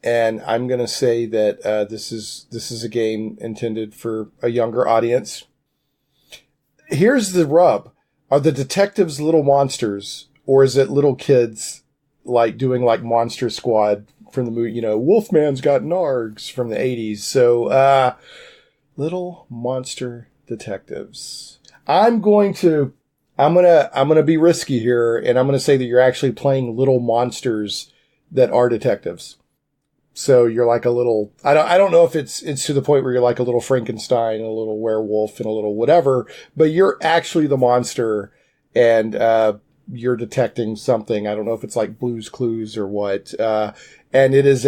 D: And I'm going to say that this is a game intended for a younger audience. here's the rub. Are the detectives little monsters, or is it little kids like doing like Monster Squad from the movie, Wolfman's Got Nargs from the 80s. So, little monster detectives. I'm gonna be risky here, and I'm gonna say that you're actually playing little monsters that are detectives. So you're like a little, I don't know if it's to the point where you're like a little Frankenstein, a little werewolf, and a little whatever, but you're actually the monster, and, you're detecting something. I don't know if it's like Blue's Clues or what. And it's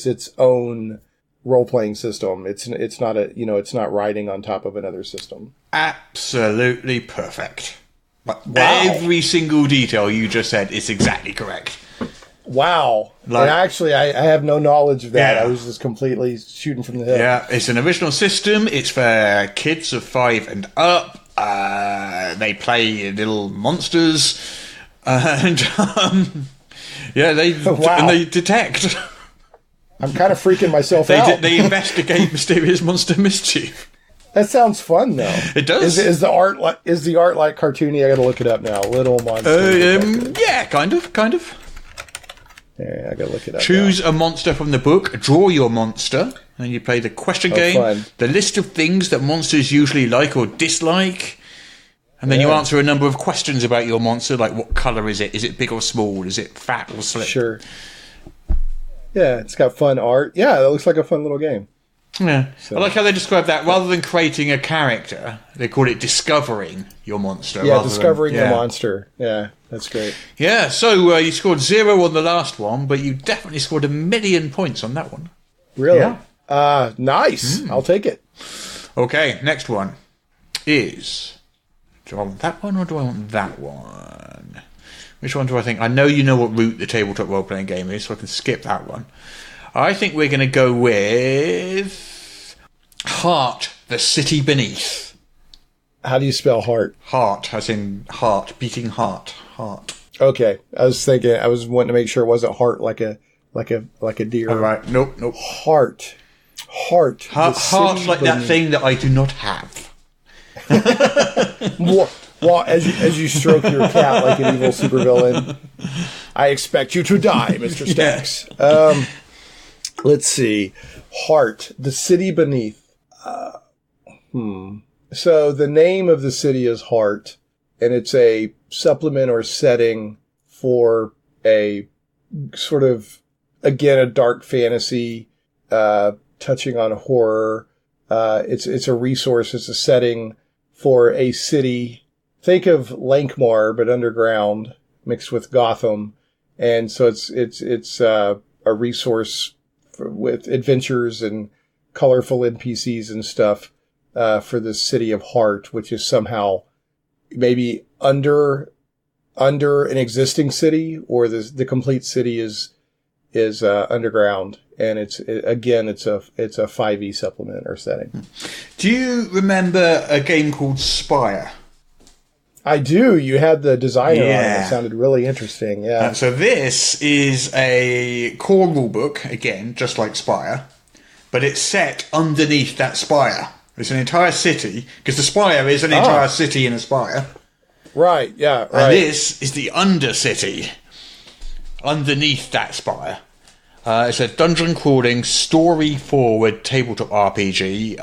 D: its own role-playing system. It's not riding on top of another system.
C: Absolutely perfect.
D: Wow.
C: Every single detail you just said is exactly correct.
D: Wow. And actually, I have no knowledge of that.
C: Yeah.
D: I was just completely shooting from the hip.
C: Yeah, it's an original system. It's for kids of 5 and up. They play little monsters, and they detect.
D: I'm kind of freaking myself out.
C: They investigate mysterious monster mischief.
D: That sounds fun, though.
C: It does.
D: Is the art like cartoony? I got to look it up now. Little monster.
C: Yeah, kind of.
D: Yeah, I got to look it up.
C: Choose a monster from the book. Draw your monster. And you play the question game,
D: fun.
C: the list of things that monsters usually like or dislike, and then you answer a number of questions about your monster, like what colour is it? Is it big or small? Is it fat or slim?
D: Sure. Yeah, it's got fun art. Yeah, that looks like a fun little game.
C: Yeah.
D: So.
C: I like how they describe that. Rather than creating a character, they call it discovering your monster.
D: Yeah, discovering the monster. Yeah, that's great.
C: Yeah, so you scored 0 on the last one, but you definitely scored 1,000,000 points on that one.
D: Really?
C: Yeah.
D: Nice. I'll take it.
C: Okay, next one is... Do I want that one or do I want that one? Which one do I think? I know you know what route the tabletop role-playing game is, so I can skip that one. I think we're going to go with... Heart, the City Beneath.
D: How do you spell heart?
C: Heart, as in heart, beating heart. Heart.
D: Okay. I was wanting to make sure it wasn't heart like a deer.
C: All right. Nope.
D: Heart,
C: Heart like that thing that I do not have.
D: Well, as you stroke your cat like an evil supervillain, I expect you to die, Mr. Stacks. Yeah. Let's see. Heart, the City Beneath. So the name of the city is Heart, and it's a supplement or setting for a sort of, again, a dark fantasy, touching on horror. It's a resource. It's a setting for a city. Think of Lankmar, but underground, mixed with Gotham. And so it's a resource with adventures and colorful NPCs and stuff, for the city of Heart, which is somehow maybe under an existing city, or the complete city is underground, and it's a 5e supplement or setting.
C: Do you remember a game called Spire?
D: I do. You had the designer on it. It sounded really interesting. Yeah.
C: So this is a core rulebook, again, just like Spire, but it's set underneath that spire. It's an entire city, because the spire is an entire city in a spire.
D: Right, yeah, right.
C: And this is the undercity underneath that spire. It's a dungeon crawling, story forward tabletop RPG.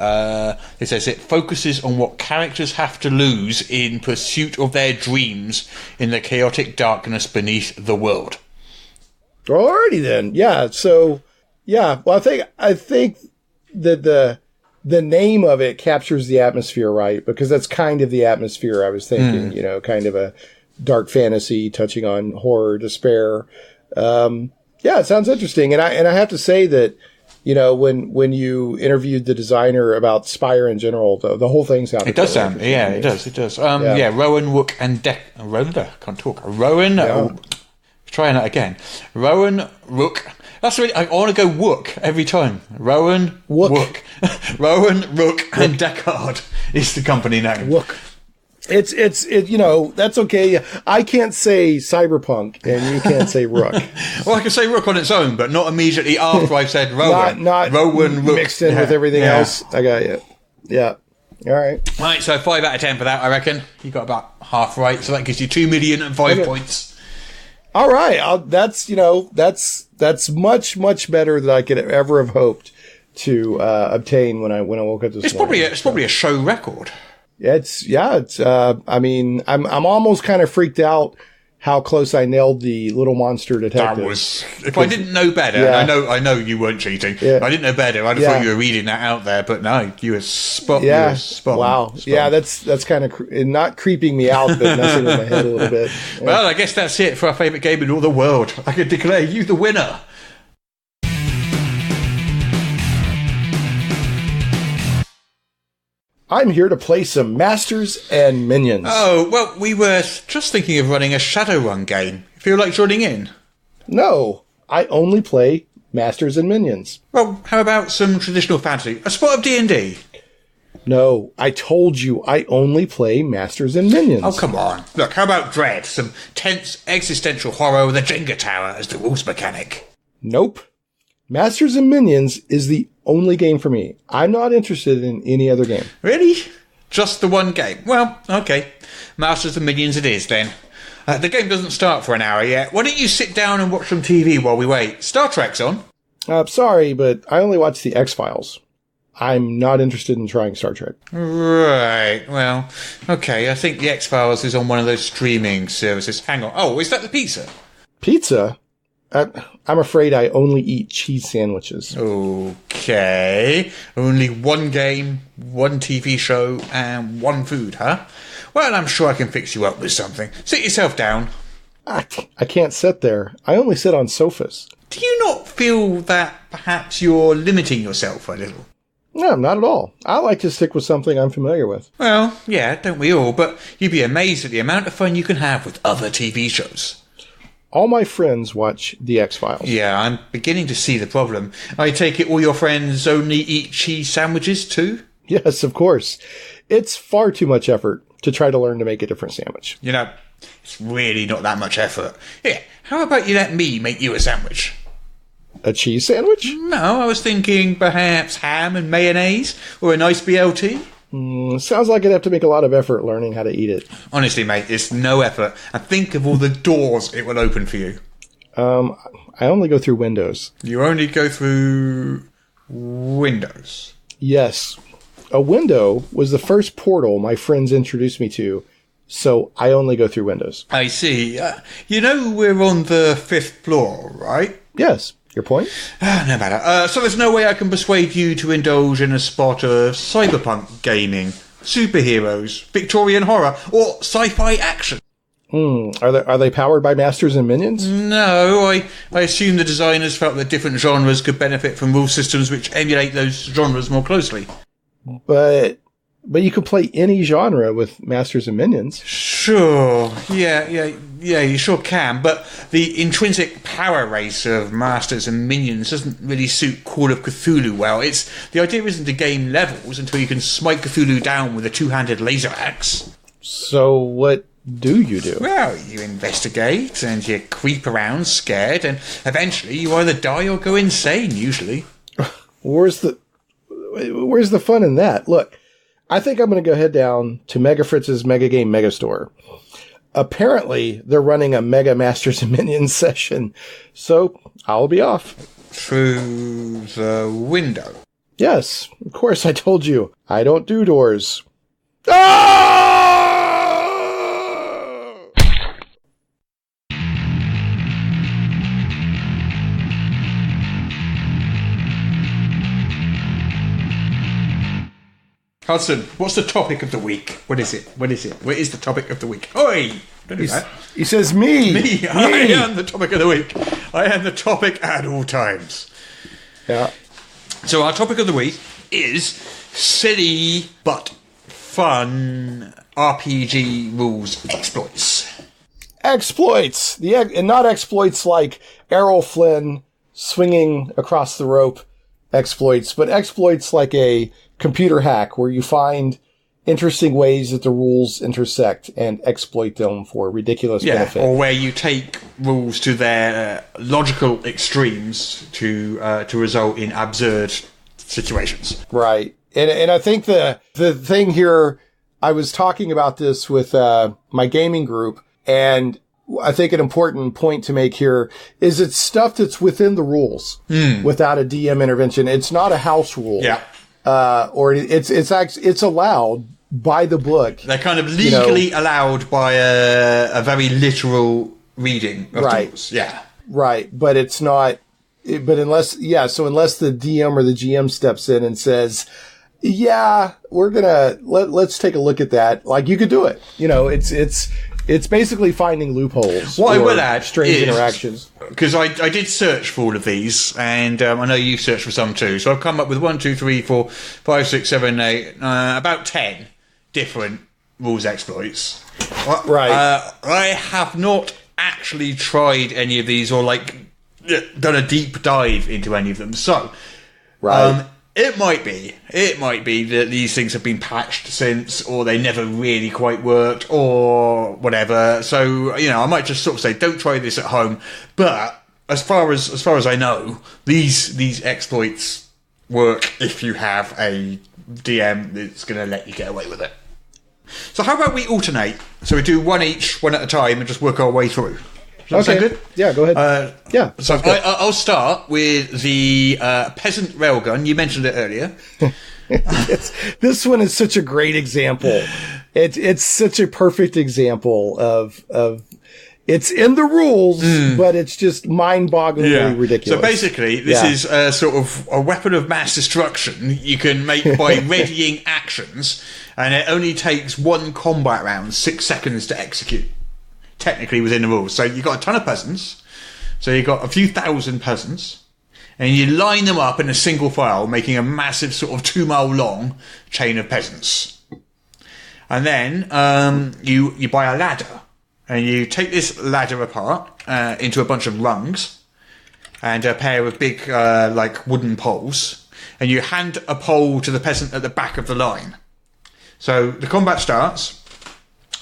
C: It says it focuses on what characters have to lose in pursuit of their dreams in the chaotic darkness beneath the world.
D: Alrighty then. Yeah, so yeah. Well, I think that the name of it captures the atmosphere, right? Because that's kind of the atmosphere I was thinking, kind of a dark fantasy touching on horror, despair. Yeah, it sounds interesting. And I have to say that, when you interviewed the designer about Spire in general, the whole thing sounded.
C: It does sound, yeah, it does. Rowan, Wook, and can't talk. Rowan, trying that again. Rowan, Rook. That's really, I want to go Wook every time. Rowan, Wook. Rowan, Rook, and Deckard is the company name.
D: Wook. It's that's okay. I can't say cyberpunk, and you can't say Rook.
C: Well, I can say Rook on its own, but not immediately after I've said Rowan.
D: not
C: Rowan, Rook.
D: Mixed in with everything else. I got you. Yeah. All right.
C: Right, so 5 out of 10 for that, I reckon. You got about half right, so that gives you 2 million and 5 points.
D: All right. That's much, much better than I could ever have hoped to obtain when I woke up this morning.
C: It's probably a show record.
D: I mean, I'm almost kind of freaked out how close I nailed the little monster detective.
C: That was, if I didn't know better, and I know you weren't cheating.
D: Yeah.
C: If I didn't know better, I'd have thought you were reading that out there, but no, you were spot.
D: Yeah.
C: You were spot.
D: Wow.
C: Spot.
D: Yeah, that's kind of not creeping me out, but messing with my head a little bit. Yeah.
C: Well, I guess that's it for our favourite game in all the world. I can declare you the winner.
D: I'm here to play some Masters and Minions.
C: Oh, well, we were just thinking of running a Shadowrun game. Feel like joining in?
D: No, I only play Masters and Minions.
C: Well, how about some traditional fantasy? A spot of D&D?
D: No, I told you I only play Masters and Minions.
C: Oh, come on. Look, how about Dread? Some tense existential horror with a Jenga tower as the rules mechanic.
D: Nope. Masters and Minions is the only game for me. I'm not interested in any other game.
C: Really? Just the one game? Well, okay. Masters and Minions it is, then. The game doesn't start for an hour yet. Why don't you sit down and watch some TV while we wait? Star Trek's on.
D: Sorry, but I only watch the X-Files. I'm not interested in trying Star Trek.
C: Right. Well, okay. I think the X-Files is on one of those streaming services. Hang on. Oh, is that the pizza?
D: Pizza? I'm afraid I only eat cheese sandwiches.
C: Okay. Only one game, one TV show, and one food, huh? Well, I'm sure I can fix you up with something. Sit yourself down.
D: I can't sit there. I only sit on sofas.
C: Do you not feel that perhaps you're limiting yourself a little?
D: No, not at all. I like to stick with something I'm familiar with.
C: Well, yeah, don't we all? But you'd be amazed at the amount of fun you can have with other TV shows.
D: All my friends watch The X-Files.
C: Yeah, I'm beginning to see the problem. I take it all your friends only eat cheese sandwiches too?
D: Yes, of course. It's far too much effort to try to learn to make a different sandwich.
C: You know, it's really not that much effort. Here, how about you let me make you a sandwich?
D: A cheese sandwich?
C: No, I was thinking perhaps ham and mayonnaise or a nice BLT.
D: Sounds like I'd have to make a lot of effort learning how to eat it.
C: Honestly, mate, it's no effort. And think of all the doors it will open for you.
D: I only go through windows.
C: You only go through windows?
D: Yes. A window was the first portal my friends introduced me to, so I only go through windows.
C: I see. You know we're on the 5th floor, right?
D: Yes. Your point?
C: No matter. So there's no way I can persuade you to indulge in a spot of cyberpunk gaming, superheroes, Victorian horror, or sci-fi action.
D: Are they powered by Masters and Minions?
C: No, I assume the designers felt that different genres could benefit from rule systems which emulate those genres more closely.
D: But you could play any genre with Masters and Minions.
C: Sure. Yeah, you sure can. But the intrinsic power race of Masters and Minions doesn't really suit Call of Cthulhu well. The idea isn't to gain levels until you can smite Cthulhu down with a two-handed laser axe.
D: So what do you do?
C: Well, you investigate and you creep around scared, and eventually you either die or go insane, usually.
D: Where's the fun in that? Look, I think I'm going to go head down to Mega Fritz's Mega Game Megastore. Apparently, they're running a Mega Masters and Minions session, so I'll be off.
C: Through the window?
D: Yes, of course, I told you. I don't do doors. Ah!
C: Hudson, what's the topic of the week? What is it? What is the topic of the week? Oi! Don't do that.
D: He says me.
C: Me. I am the topic of the week. I am the topic at all times.
D: Yeah.
C: So our topic of the week is silly but fun RPG rules exploits.
D: Exploits! And not exploits like Errol Flynn swinging across the rope exploits, but exploits like a computer hack where you find interesting ways that the rules intersect and exploit them for ridiculous benefit.
C: Or where you take rules to their logical extremes to result in absurd situations.
D: Right. And I think the thing here, I was talking about this with my gaming group, and I think an important point to make here is it's stuff that's within the rules without a DM intervention. It's not a house rule.
C: Yeah.
D: Or it's allowed by the book.
C: They're kind of legally allowed by a very literal reading of the rules. Yeah.
D: Right. But it's not, unless the DM or the GM steps in and says, yeah, we're gonna, let's take a look at that. Like, you could do it. It's basically finding loopholes.
C: What I will add
D: strange interactions.
C: Because I did search for all of these, and I know you searched for some too. So I've come up with 1, 2, 3, 4, 5, 6, 7, 8, about 10 different rules exploits.
D: Right.
C: I have not actually tried any of these or done a deep dive into any of them. So,
D: right.
C: It might be that these things have been patched since, or they never really quite worked, or whatever. So, I might just sort of say, don't try this at home. But as far as I know, these exploits work if you have a DM that's going to let you get away with it. So how about we alternate? So we do one each, one at a time, and just work our way through. Does that sound good?
D: Yeah, go ahead. Yeah.
C: So I'll start with the peasant railgun. You mentioned it earlier.
D: This one is such a great example. It's such a perfect example of it's in the rules, but it's just mind-bogglingly ridiculous.
C: So basically, this is a sort of a weapon of mass destruction you can make by readying actions, and it only takes 1 combat round, 6 seconds to execute. Technically within the rules. So you've got a ton of peasants. So you've got a few thousand peasants. And you line them up in a single file, making a massive sort of 2-mile long chain of peasants. And then you buy a ladder. And you take this ladder apart into a bunch of rungs. And a pair of big wooden poles. And you hand a pole to the peasant at the back of the line. So the combat starts.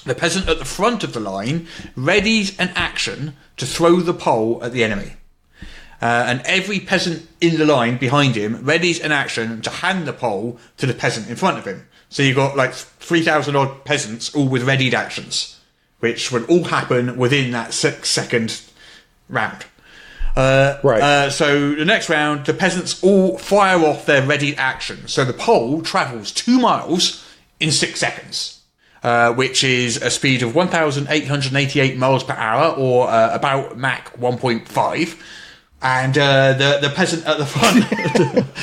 C: The peasant at the front of the line readies an action to throw the pole at the enemy. And every peasant in the line behind him readies an action to hand the pole to the peasant in front of him. So you've got 3,000 odd peasants all with readied actions, which will all happen within that 6-second round. So the next round, the peasants all fire off their readied action. So the pole travels 2 miles in 6 seconds. Which is a speed of 1,888 miles per hour, or about Mach 1.5. And the peasant at the front,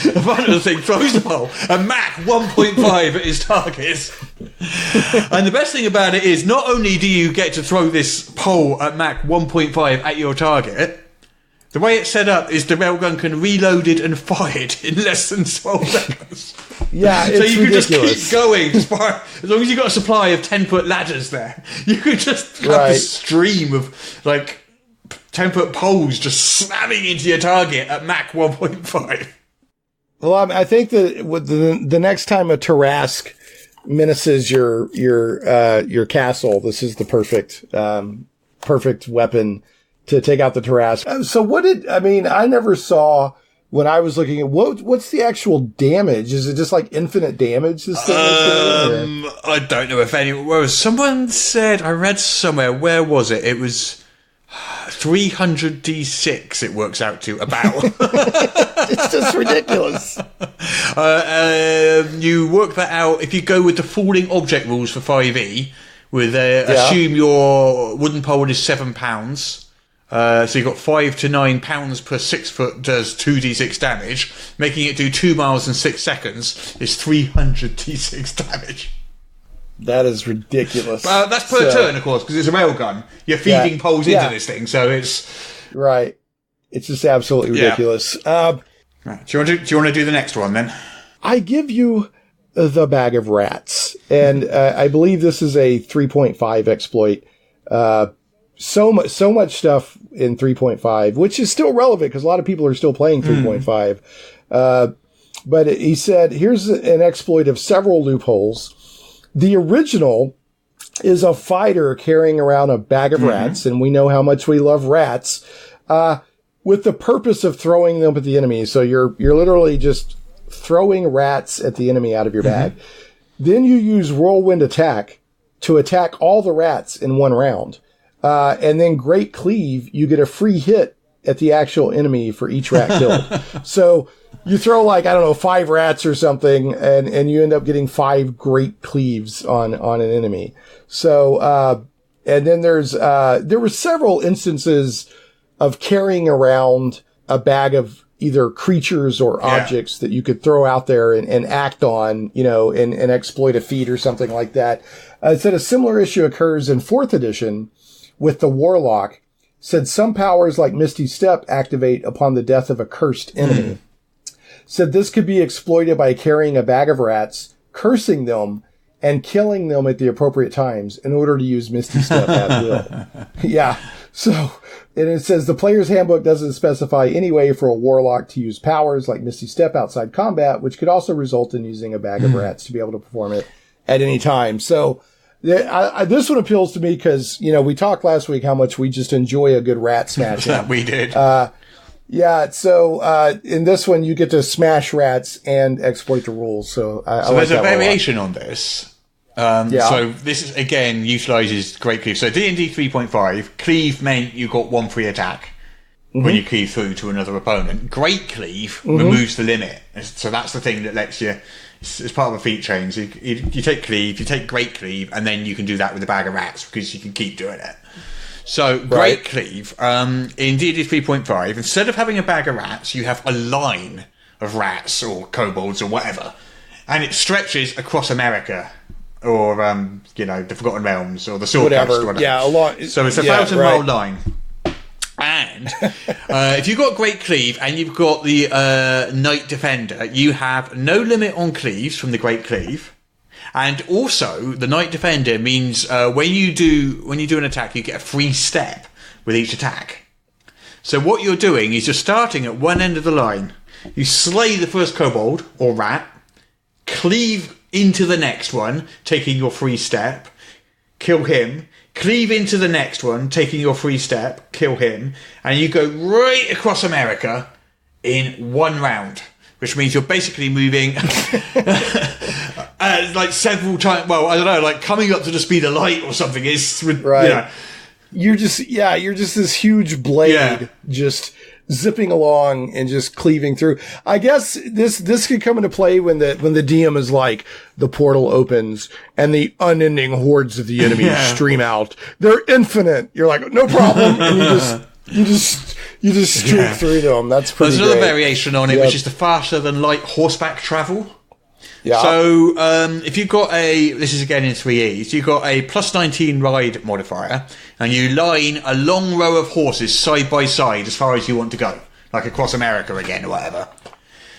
C: the front of the thing throws the pole at Mach 1.5 at his target. And the best thing about it is, not only do you get to throw this pole at Mach 1.5 at your target, the way it's set up is the railgun can be reloaded and fired in less than 12 seconds.
D: Yeah, it's
C: so you
D: ridiculous.
C: Can just keep going, as long as you've got a supply of 10-foot ladders there. You could just have this stream of 10-foot poles just slamming into your target at Mach 1.5.
D: Well, I think that with the next time a Tarrasque menaces your castle, this is the perfect weapon to take out the Tarrasque. So I never saw when I was looking at what's the actual damage? Is it just infinite damage this thing is doing?
C: I don't know someone said, I read somewhere, where was it? It was 300 D6 it works out to about.
D: It's just ridiculous.
C: You work that out if you go with the falling object rules for 5e, with assume your wooden pole is £7. So you've got 5 to 9 pounds per 6 foot does 2d6 damage. Making it do 2 miles in 6 seconds is 300 d6 damage.
D: That is ridiculous.
C: That's per turn, of course, because it's a railgun. You're feeding poles into this thing, so it's...
D: Right. It's just absolutely ridiculous.
C: Right. Do you want to do the next one, then?
D: I give you the bag of rats. And I believe this is a 3.5 exploit. So much stuff in 3.5, which is still relevant because a lot of people are still playing 3.5. But he said, here's an exploit of several loopholes. The original is a fighter carrying around a bag of rats, and we know how much we love rats, with the purpose of throwing them at the enemy. So you're literally just throwing rats at the enemy out of your bag. Then you use whirlwind attack to attack all the rats in one round. And then Great Cleave, you get a free hit at the actual enemy for each rat killed. So you throw 5 rats or something, and you end up getting 5 Great Cleaves on an enemy. So, and then there were several instances of carrying around a bag of either creatures or objects that you could throw out there and act on, and exploit a feat or something like that. It said a similar issue occurs in 4th edition with the Warlock. Said some powers like Misty Step activate upon the death of a cursed enemy. Said this could be exploited by carrying a bag of rats, cursing them, and killing them at the appropriate times in order to use Misty Step at will. Yeah. So, and it says the player's handbook doesn't specify any way for a warlock to use powers like Misty Step outside combat, which could also result in using a bag of rats to be able to perform it at any time. So, this one appeals to me because, we talked last week how much we just enjoy a good rat smash.
C: That we did.
D: So in this one, you get to smash rats and exploit the rules. So
C: there's a variation on this. So this is, again, utilizes Great Cleave. So D&D 3.5, Cleave meant you got 1 free attack when you cleave through to another opponent. Great Cleave removes the limit. So that's the thing that lets you, it's part of a feat chain. So you take Cleave, you take Great Cleave, and then you can do that with a bag of rats because you can keep doing it. So Great Cleave, in D&D 3.5, instead of having a bag of rats, you have a line of rats or kobolds or whatever. And it stretches across America. Or, the Forgotten Realms, or the Sword Coast, or whatever. Yeah, a lot. So it's a 1,000-mile line. And if you've got Great Cleave and you've got the Knight Defender, you have no limit on cleaves from the Great Cleave. And also, the Knight Defender means when you do an attack, you get a free step with each attack. So what you're doing is you're starting at one end of the line. You slay the first kobold or rat, cleave into the next one, taking your free step, kill him, cleave into the next one, taking your free step, kill him, and you go right across America in one round, which means you're basically moving several times. Well, I don't know, coming up to the speed of light or something. It's right.
D: You're just this huge blade, just zipping along and just cleaving through. I guess this could come into play when the DM is like, the portal opens and the unending hordes of the enemy stream out. They're infinite. You're like, no problem, and you just streak through them. That's pretty.
C: There's another variation on it, which is the faster than light horseback travel. Yeah. So, if you've got this is again in 3Es, you've got a plus 19 ride modifier, and you line a long row of horses side by side as far as you want to go, like across America again or whatever.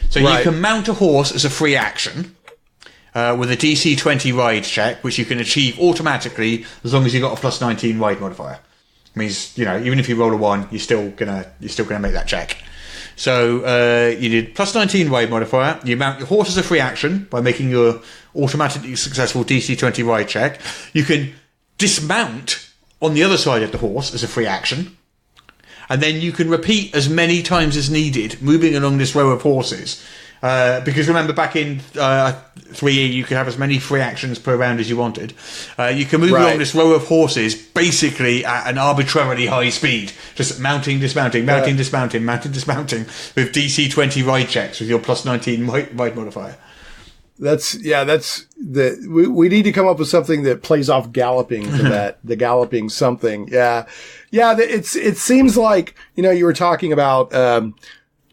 C: So you can mount a horse as a free action, with a DC 20 ride check, which you can achieve automatically as long as you've got a plus 19 ride modifier. It means, even if you roll a 1, you're still gonna make that check. So you did plus 19 ride modifier. You mount your horse as a free action by making your automatically successful DC 20 ride check. You can dismount on the other side of the horse as a free action. And then you can repeat as many times as needed, moving along this row of horses. Because remember, back in 3E, you could have as many free actions per round as you wanted. You can move along this row of horses basically at an arbitrarily high speed, just mounting, dismounting, mounting, dismounting, mounting, dismounting, with DC 20 ride checks with your plus 19 ride modifier.
D: We need to come up with something that plays off galloping to that, the galloping something. Yeah. It seems like, you were talking about,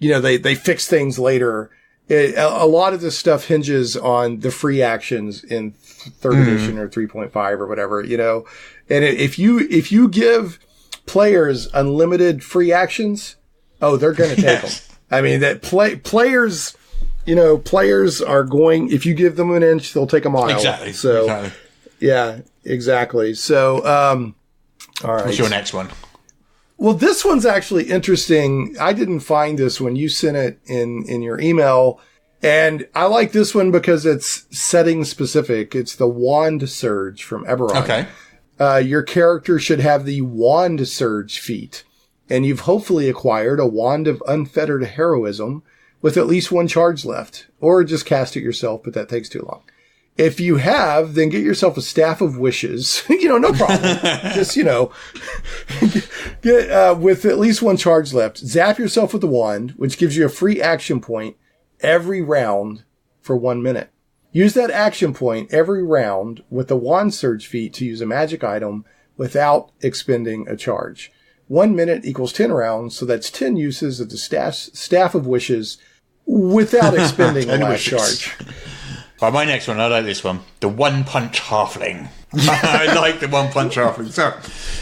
D: they fix things later. A lot of this stuff hinges on the free actions in 3rd edition or 3.5 or whatever, and if you give players unlimited free actions, they're going to take them. I mean, that players are going, if you give them an inch, they'll take a mile.
C: Exactly.
D: So, yeah, exactly. So, all right.
C: What's your next one?
D: Well, this one's actually interesting. I didn't find this one. You sent it in your email. And I like this one because it's setting specific. It's the Wand Surge from Eberron.
C: Okay.
D: Your character should have the Wand Surge feat. And you've hopefully acquired a Wand of Unfettered Heroism, with at least one charge left, or just cast it yourself, but that takes too long. If you have, then get yourself a Staff of Wishes. No problem. Just, get with at least one charge left. Zap yourself with the wand, which gives you a free action point every round for 1 minute. Use that action point every round with the wand surge feat to use a magic item without expending a charge. 1 minute equals 10 rounds, so that's 10 uses of the Staff of Wishes without expending a last charge.
C: Right, my next one, I like this one. The One Punch Halfling. I like the One Punch Halfling.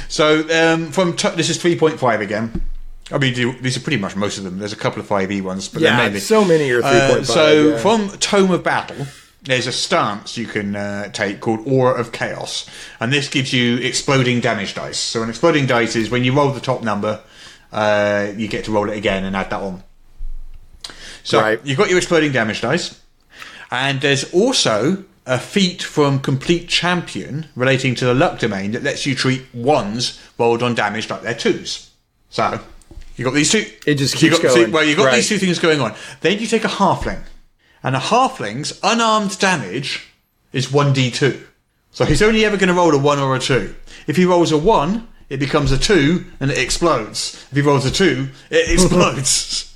C: So this is 3.5 again. I mean, these are pretty much most of them. There's a couple of 5e ones, but they're mainly...
D: so many are 3.5.
C: From Tome of Battle, there's a stance you can take called Aura of Chaos, and this gives you exploding damage dice. So an exploding dice is when you roll the top number, you get to roll it again and add that on. So you've got your exploding damage dice. And there's also a feat from Complete Champion relating to the luck domain that lets you treat ones rolled on damage like they're twos. So, you got these two.
D: It just keeps going.
C: You've got these two things going on. Then you take a halfling. And a halfling's unarmed damage is 1d2. So he's only ever going to roll a 1 or a 2. If he rolls a 1, it becomes a 2 and it explodes. If he rolls a 2, it explodes.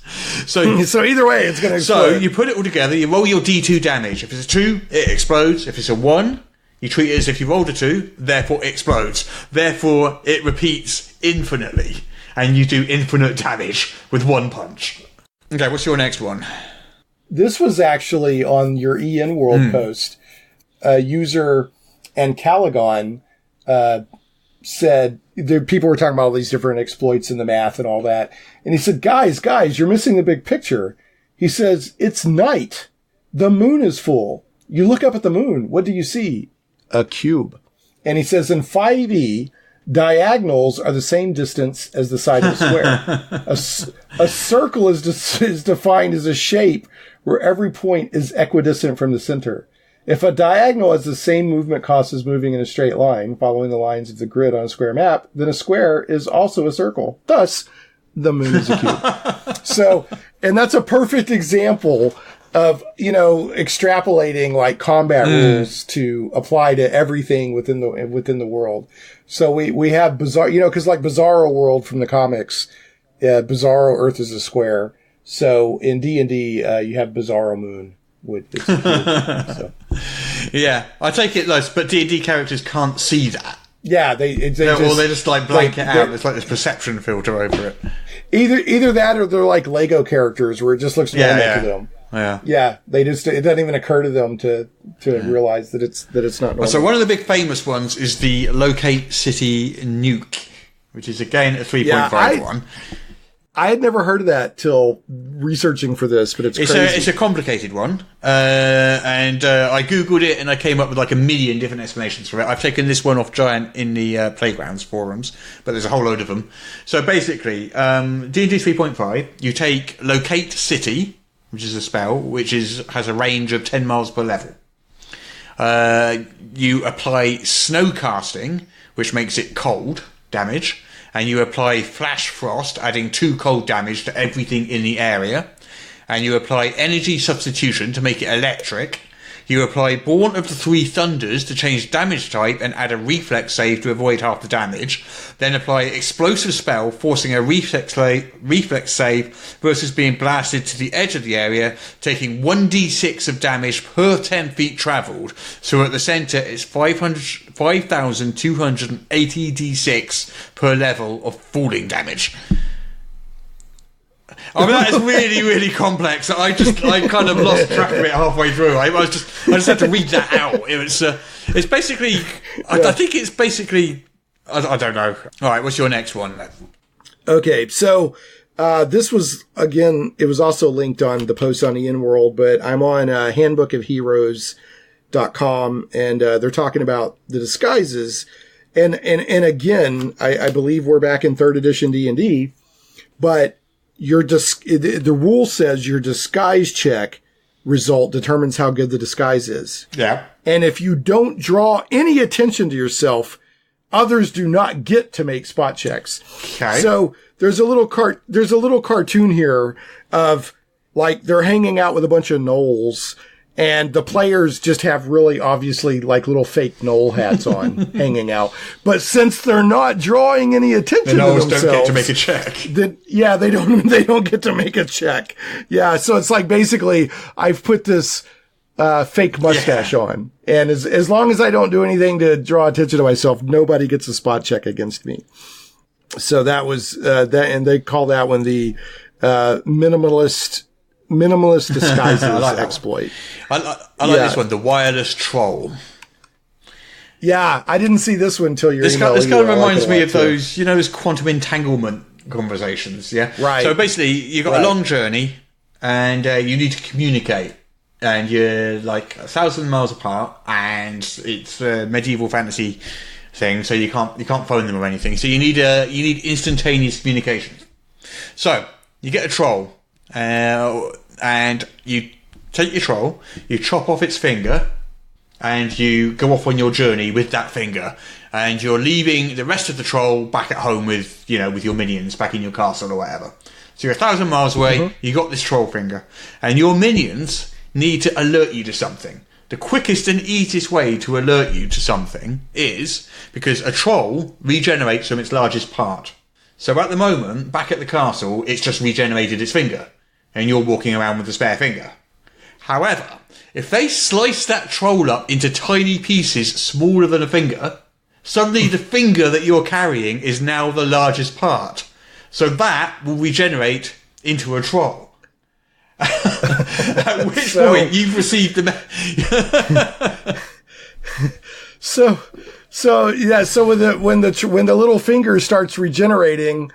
C: So
D: either way, it's going to explode.
C: So you put it all together, you roll your d2 damage. If it's a 2, it explodes. If it's a 1, you treat it as if you rolled a 2, therefore it explodes. Therefore, it repeats infinitely. And you do infinite damage with one punch. Okay, what's your next one?
D: This was actually on your EN World post. User and Caligon said... people were talking about all these different exploits and the math and all that. And he said, guys, you're missing the big picture. He says, it's night. The moon is full. You look up at the moon. What do you see? A cube. And he says, in 5e, diagonals are the same distance as the side of a square. A circle is defined as a shape where every point is equidistant from the center. If a diagonal has the same movement cost as moving in a straight line, following the lines of the grid on a square map, then a square is also a circle. Thus, the moon is a cube. And that's a perfect example of, extrapolating like combat rules to apply to everything within the world. So we have Bizarro, because like Bizarro World from the comics, Bizarro Earth is a square. So in D&D, you have Bizarro Moon.
C: Yeah, I take it those, but D&D characters can't see that.
D: Yeah, they
C: just like blank it out. It's like this perception filter over it.
D: Either that, or they're like Lego characters where it just looks normal to them. Yeah. It doesn't even occur to them to realize that it's not normal.
C: So one of the big famous ones is the Locate City Nuke, which is again a 3.5 one.
D: I had never heard of that till researching for this, but it's crazy.
C: It's a complicated one. And I Googled it and I came up with like a million different explanations for it. I've taken this one off Giant in the Playgrounds forums, but there's a whole load of them. So basically, D&D 3.5, you take Locate City, which is a spell, which has a range of 10 miles per level. You apply Snow Casting, which makes it cold damage. And you apply Flash Frost, adding 2 cold damage to everything in the area. And you apply Energy Substitution to make it electric. You apply Born of the Three Thunders to change damage type and add a reflex save to avoid half the damage. Then apply Explosive Spell, forcing a reflex save versus being blasted to the edge of the area, taking 1d6 of damage per 10 feet travelled. So at the centre, it's 5,280 d6 per level of falling damage. I mean, that is really, really complex. I kind of lost track of it halfway through. I just had to read that out. It's basically, I think it's basically, I don't know. All right, what's your next one?
D: Okay, so this was, again, it was also linked on the post on EN World, but I'm on handbookofheroes.com, and they're talking about the disguises. And again, I believe we're back in 3rd edition D&D, but the rule says your disguise check result determines how good the disguise is.
C: Yeah.
D: And if you don't draw any attention to yourself, others do not get to make spot checks.
C: Okay.
D: So there's a little cartoon here of like they're hanging out with a bunch of gnolls, and the players just have really obviously like little fake gnoll hats on hanging out. But since they're not drawing any attention to themselves,
C: don't get to make a check.
D: Then, they don't get to make a check. Yeah, so it's like basically I've put this fake mustache on, and as long as I don't do anything to draw attention to myself, nobody gets a spot check against me. So that was that, and they call that one the minimalist disguises exploit.
C: I like this one, the wireless troll.
D: Yeah, I didn't see this one until your email.
C: This kind of reminds me of those, those quantum entanglement conversations. Yeah,
D: right.
C: So basically, you've got a long journey, and you need to communicate, and you're like 1,000 miles apart, and it's a medieval fantasy thing, so you can't phone them or anything. So you need instantaneous communication. So you get a troll. And you take your troll, you chop off its finger, and you go off on your journey with that finger. And you're leaving the rest of the troll back at home with your minions back in your castle or whatever. So you're 1,000 miles away, you got this troll finger, and your minions need to alert you to something. The quickest and easiest way to alert you to something is because a troll regenerates from its largest part. So at the moment, back at the castle, it's just regenerated its finger. And you're walking around with a spare finger. However, if they slice that troll up into tiny pieces smaller than a finger, suddenly the finger that you're carrying is now the largest part. So that will regenerate into a troll. At which point you've received the...
D: So when the little finger starts regenerating,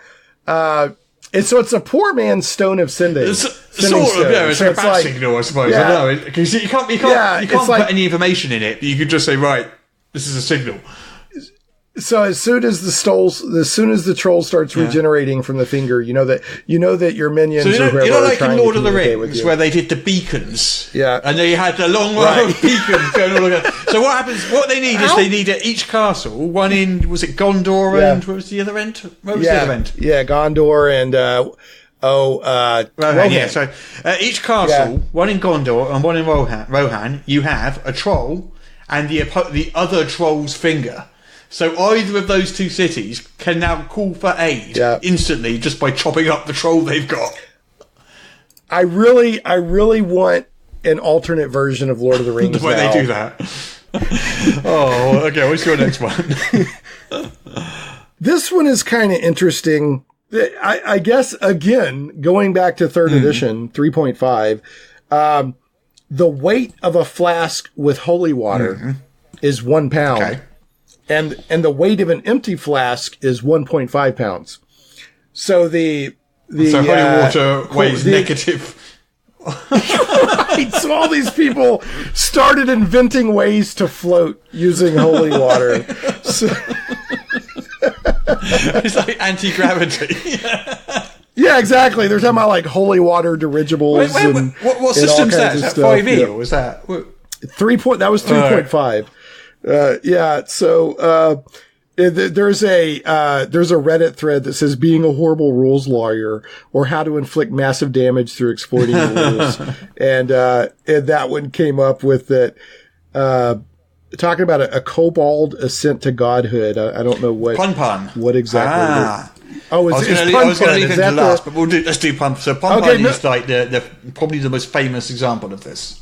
D: it's a poor man's stone of sending.
C: It's a bat signal, I suppose. I know, because you can't put any information in it. You could just say, right, this is a signal.
D: So as soon as the troll starts regenerating from the finger, you know that your minions or whoever
C: you know, like
D: are
C: in Lord of the Rings,
D: with you.
C: where they did the beacons,
D: yeah,
C: and they had a long row of beacons going all around. So what happens? What they need is they need at each castle one in, was it Gondor and what was the other end? What was the other end?
D: Yeah, Gondor and Rohan.
C: Yeah. So each castle, one in Gondor and one in Rohan, you have a troll and the other troll's finger. So either of those two cities can now call for aid instantly just by chopping up the troll they've got.
D: I really want an alternate version of Lord of the Rings.
C: The way they do that. Oh, okay. What's your next one?
D: This one is kind of interesting. I guess, again, going back to 3rd edition, 3.5, the weight of a flask with holy water is 1 pound. Okay. And the weight of an empty flask is 1.5 pounds. So so
C: holy water weighs negative.
D: Right. So all these people started inventing ways to float using holy water. So
C: it's like anti-gravity.
D: Yeah, exactly. They're talking about like holy water dirigibles.
C: What system's that? Is that 5e or was that?
D: That was 3.5. So there's a Reddit thread that says being a horrible rules lawyer or how to inflict massive damage through exploiting rules. And that one came up with that, talking about a kobold ascent to godhood. I don't know what.
C: Pun.
D: What exactly.
C: I was going to leave him to last, but let's do Pun. So Pun is like the probably the most famous example of this.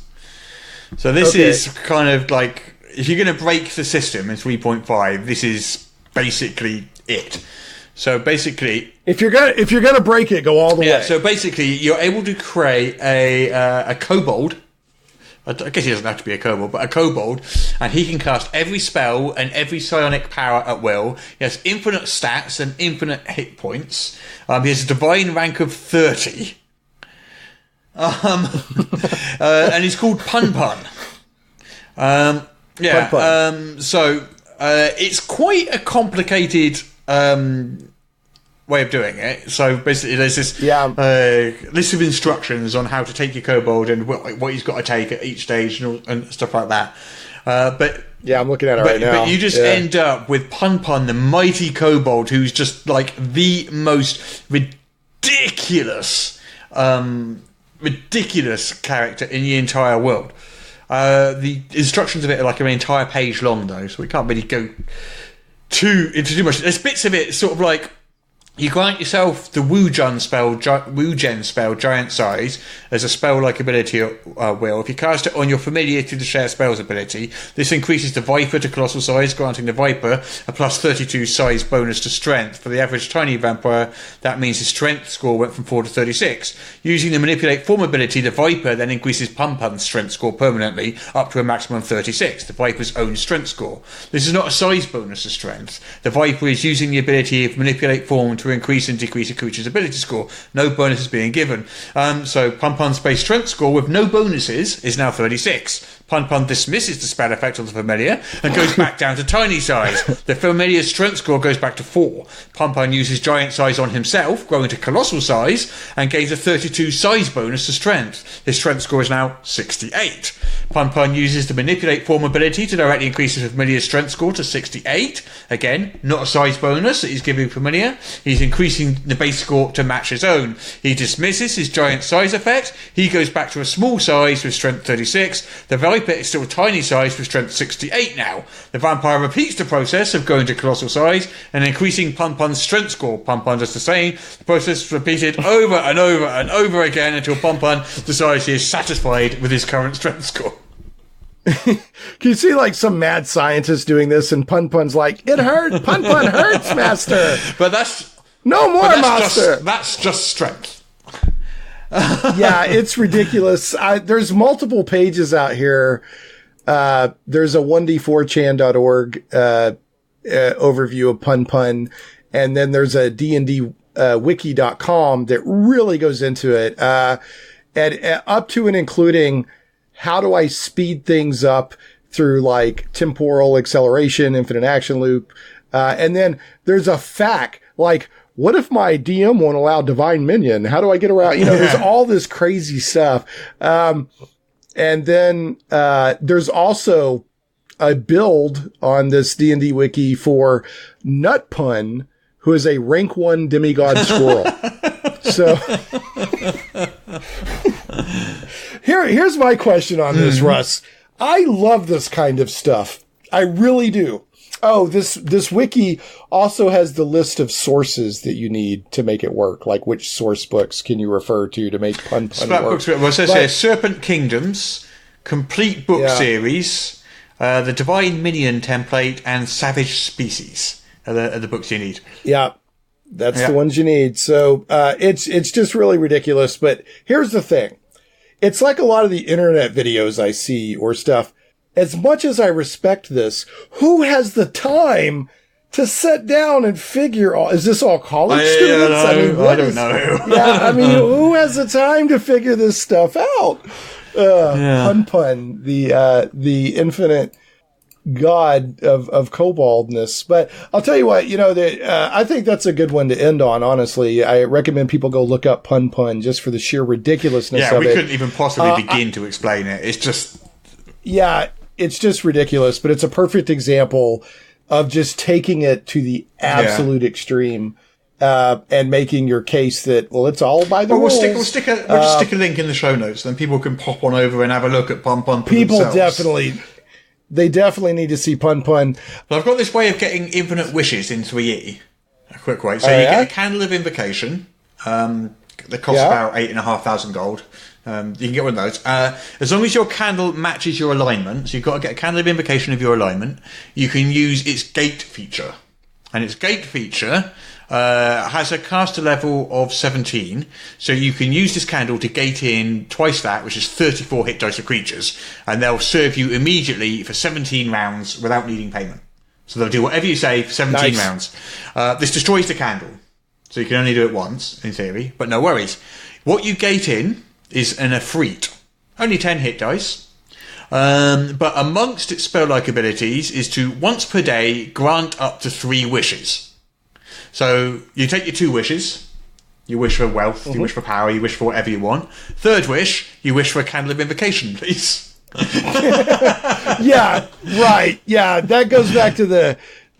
C: So this is kind of like, if you're going to break the system in 3.5, this is basically it. So basically,
D: if you're gonna break it, go all the way.
C: Yeah. So basically, you're able to create a kobold. I guess he doesn't have to be a kobold, but a kobold, and he can cast every spell and every psionic power at will. He has infinite stats and infinite hit points. He has a divine rank of 30. And he's called Pun. So it's quite a complicated way of doing it. So basically, there's this list of instructions on how to take your kobold and what he's got to take at each stage and stuff like that. But
D: I'm looking at it right now.
C: But you just end up with Pun, the mighty kobold, who's just like the most ridiculous ridiculous character in the entire world. The instructions of it are like an entire page long, though, so we can't really go into too much. There's bits of it sort of like you grant yourself the Wugen spell, Giant Size, as a spell-like ability will. If you cast it on your familiar through the Share Spells ability, this increases the Viper to Colossal Size, granting the Viper a plus 32 size bonus to Strength. For the average Tiny Vampire, that means his Strength score went from 4 to 36. Using the Manipulate Form ability, the Viper then increases Pum-Pum's Strength score permanently up to a maximum of 36, the Viper's own Strength score. This is not a size bonus to Strength. The Viper is using the ability of Manipulate Form to increase and decrease a creature's ability score. No bonuses being given. So Pun-Pun's base Strength score with no bonuses is now 36. Pun-Pun dismisses the spell effect on the familiar and goes back down to Tiny Size. The familiar's Strength score goes back to 4. Pun-Pun uses Giant Size on himself, growing to Colossal Size, and gains a 32 size bonus to Strength. His Strength score is now 68. Pun-Pun uses the Manipulate Form ability to directly increase the familiar's Strength score to 68. Again, not a size bonus that he's giving familiar. He's increasing the base score to match his own. He dismisses his Giant Size effect. He goes back to a small size with Strength 36. The Viper is still a tiny size with Strength 68 now. The Vampire repeats the process of going to Colossal Size and increasing Pun-Pun's Strength score. Pun-Pun does the same. The process is repeated over and over and over again until Pun-Pun decides he is satisfied with his current Strength score.
D: Can you see like some mad scientist doing this and Pun-Pun's like, it hurt, Pun-Pun hurts, master.
C: But that's...
D: No more, master.
C: That's just Strength.
D: Yeah, it's ridiculous. There's multiple pages out here. There's a 1d4chan.org overview of Pun-Pun, and then there's a D&D wiki.com that really goes into it, and up to and including how do I speed things up through like temporal acceleration, infinite action loop, and then there's a fact like, what if my DM won't allow Divine Minion? How do I get around? You know, there's all this crazy stuff. And then, there's also a build on this D&D wiki for Nut Pun, who is a rank 1 demigod squirrel. So here's my question on this, Russ. I love this kind of stuff. I really do. Oh, this wiki also has the list of sources that you need to make it work. Like which source books can you refer to make Pun-Pun work?
C: Books, well, it says here, Serpent Kingdoms, Complete Book Series, the Divine Minion template, and Savage Species are the books you need.
D: Yeah, that's the ones you need. So it's just really ridiculous. But here's the thing. It's like a lot of the internet videos I see or stuff. As much as I respect this, who has the time to sit down and figure all, is this all college students?
C: I don't know.
D: Yeah, I mean, who has the time to figure this stuff out? Pun-Pun, the infinite god of koboldness. But I'll tell you what, you know, I think that's a good one to end on, honestly. I recommend people go look up Pun-Pun just for the sheer ridiculousness of it.
C: Yeah, we couldn't even possibly begin to explain it. It's just...
D: Yeah, it's just ridiculous, but it's a perfect example of just taking it to the absolute extreme, and making your case that, well, it's all by the rules.
C: We'll just stick a link in the show notes, then people can pop on over and have a look at Pun-Pun for
D: people
C: themselves.
D: They definitely need to see Pun-Pun.
C: But I've got this way of getting infinite wishes in 3E. A quick way. So you get a Candle of Invocation, that costs about 8,500 gold. You can get one of those. As long as your candle matches your alignment, so you've got to get a Candle of Invocation of your alignment, you can use its Gate feature. And its Gate feature has a caster level of 17, so you can use this candle to gate in twice that, which is 34 hit dice of creatures, and they'll serve you immediately for 17 rounds without needing payment. So they'll do whatever you say for 17 rounds. This destroys the candle, so you can only do it once, in theory, but no worries. What you gate in is an Efreet. Only 10 hit dice. But amongst its spell-like abilities is to, once per day, grant up to 3 wishes. So you take your 2 wishes. You wish for wealth, you wish for power, you wish for whatever you want. 3rd wish, you wish for a Candle of Invocation, please.
D: Yeah, right. Yeah, that goes back to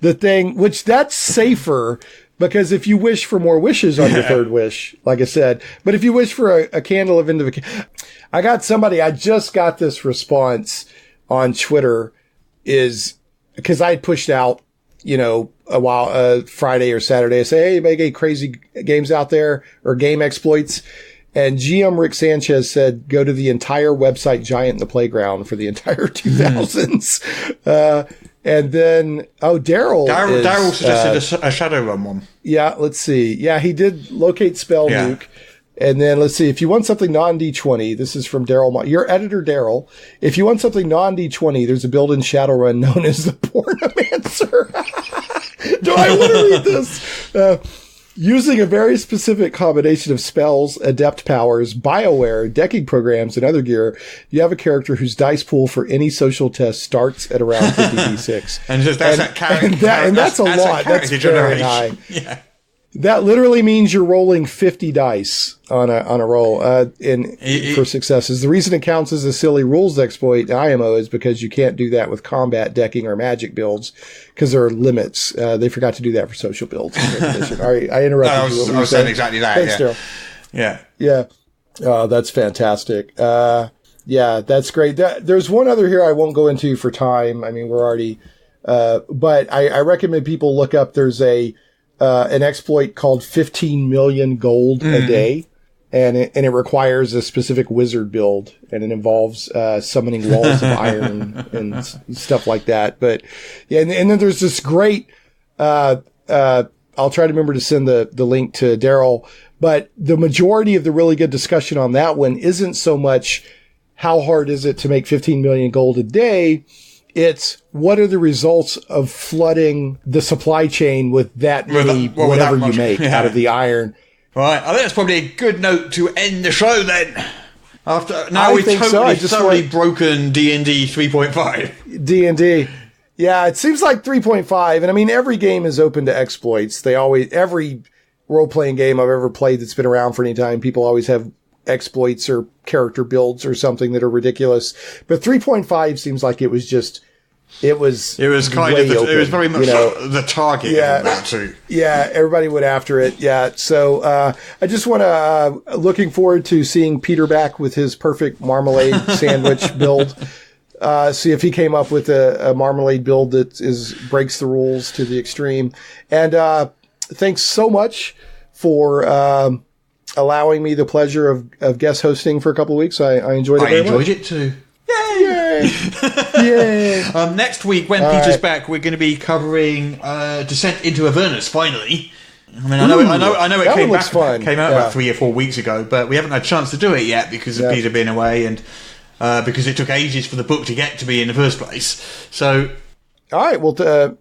D: the thing, which that's safer Because if you wish for more wishes on your third wish, like I said, but if you wish for a candle of invocation, I just got this response on Twitter is because I had pushed out, Friday or Saturday, I say, hey, make any crazy games out there or game exploits. And GM Rick Sanchez said, go to the entire website Giant in the Playground for the entire 2000s. And then, Daryl
C: suggested a Shadowrun one.
D: Yeah, let's see. Yeah, he did locate Spell Nuke. And then let's see. If you want something non-D20, this is from Daryl, your editor Daryl. If you want something non-D20, there's a build in Shadowrun known as the Pornomancer. Do I want to read this? Using a very specific combination of spells, adept powers, BioWare, decking programs, and other gear, you have a character whose dice pool for any social test starts at around 50d6.
C: And that's
D: a lot. That's very high. Yeah. That literally means you're rolling 50 dice on a roll for successes. The reason it counts as a silly rules exploit IMO is because you can't do that with combat, decking, or magic builds because there are limits. They forgot to do that for social builds. All right, I interrupted you.
C: I was saying exactly that.
D: Thanks, Daryl. Yeah. That's fantastic. That's great. There's one other here I won't go into for time. I mean, we're already, but I recommend people look up. There's an exploit called 15 million gold a day. And it requires a specific wizard build, and it involves summoning walls of iron and stuff like that. But yeah, and then there's this great. I'll try to remember to send the link to Daryl. But the majority of the really good discussion on that one isn't so much how hard is it to make 15 million gold a day. It's what are the results of flooding the supply chain with that many whatever you make out of the iron.
C: Right, I think that's probably a good note to end the show then. We've totally broken D&D 3.5.
D: D&D. Yeah, it seems like 3.5, and I mean, every game is open to exploits. Every role-playing game I've ever played that's been around for any time, people always have exploits or character builds or something that are ridiculous. But 3.5 seems like it was
C: very much the target.
D: Yeah,
C: too.
D: Yeah, everybody went after it. Yeah, so I just want to looking forward to seeing Peter back with his perfect marmalade sandwich build. See if he came up with a marmalade build that breaks the rules to the extreme. And thanks so much for allowing me the pleasure of guest hosting for a couple of weeks. I enjoyed it very much.
C: I enjoyed it too.
D: Yay! Yay!
C: Next week, when Peter's back, we're going to be covering Descent into Avernus. Finally, I mean, I know it came out about 3 or 4 weeks ago, but we haven't had a chance to do it yet because of Peter being away and because it took ages for the book to get to me in the first place. So,
D: all right. Well,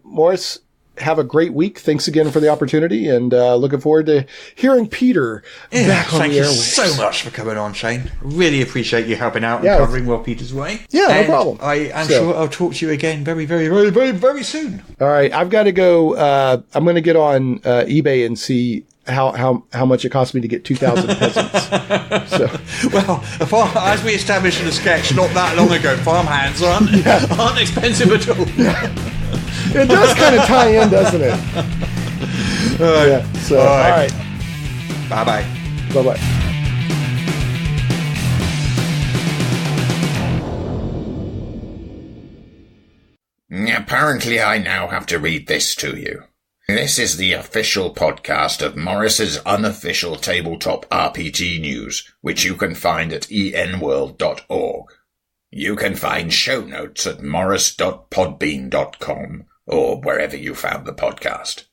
D: Morrus, have a great week. Thanks again for the opportunity, and looking forward to hearing Peter back on the airwaves.
C: Thank you so much for coming on, Shane. Really appreciate you helping out and covering while Peter's away.
D: Yeah, no problem.
C: I am sure I'll talk to you again very, very, very, very, very soon.
D: All right, I've got to go. I'm going to get on eBay and see how much it cost me to get 2,000 peasants.
C: Well, as we established in the sketch not that long ago, farmhands aren't expensive at all.
D: It does kind of tie in, doesn't it? All right.
C: Bye-bye.
D: Bye-bye.
A: Apparently I now have to read this to you. This is the official podcast of Morris's unofficial tabletop RPG news, which you can find at enworld.org. You can find show notes at morris.podbean.com or wherever you found the podcast.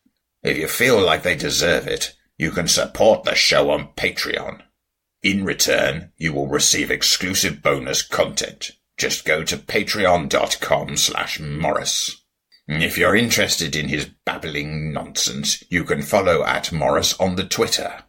A: If you feel like they deserve it, you can support the show on Patreon. In return, you will receive exclusive bonus content. Just go to patreon.com/Morrus. If you're interested in his babbling nonsense, you can follow @Morrus on the Twitter.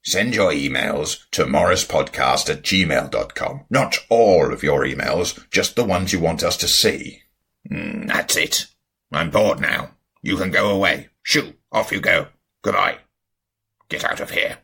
A: Send your emails to morrispodcast@gmail.com. Not all of your emails, just the ones you want us to see. That's it. I'm bored now. You can go away. Shoo, off you go. Goodbye. Get out of here.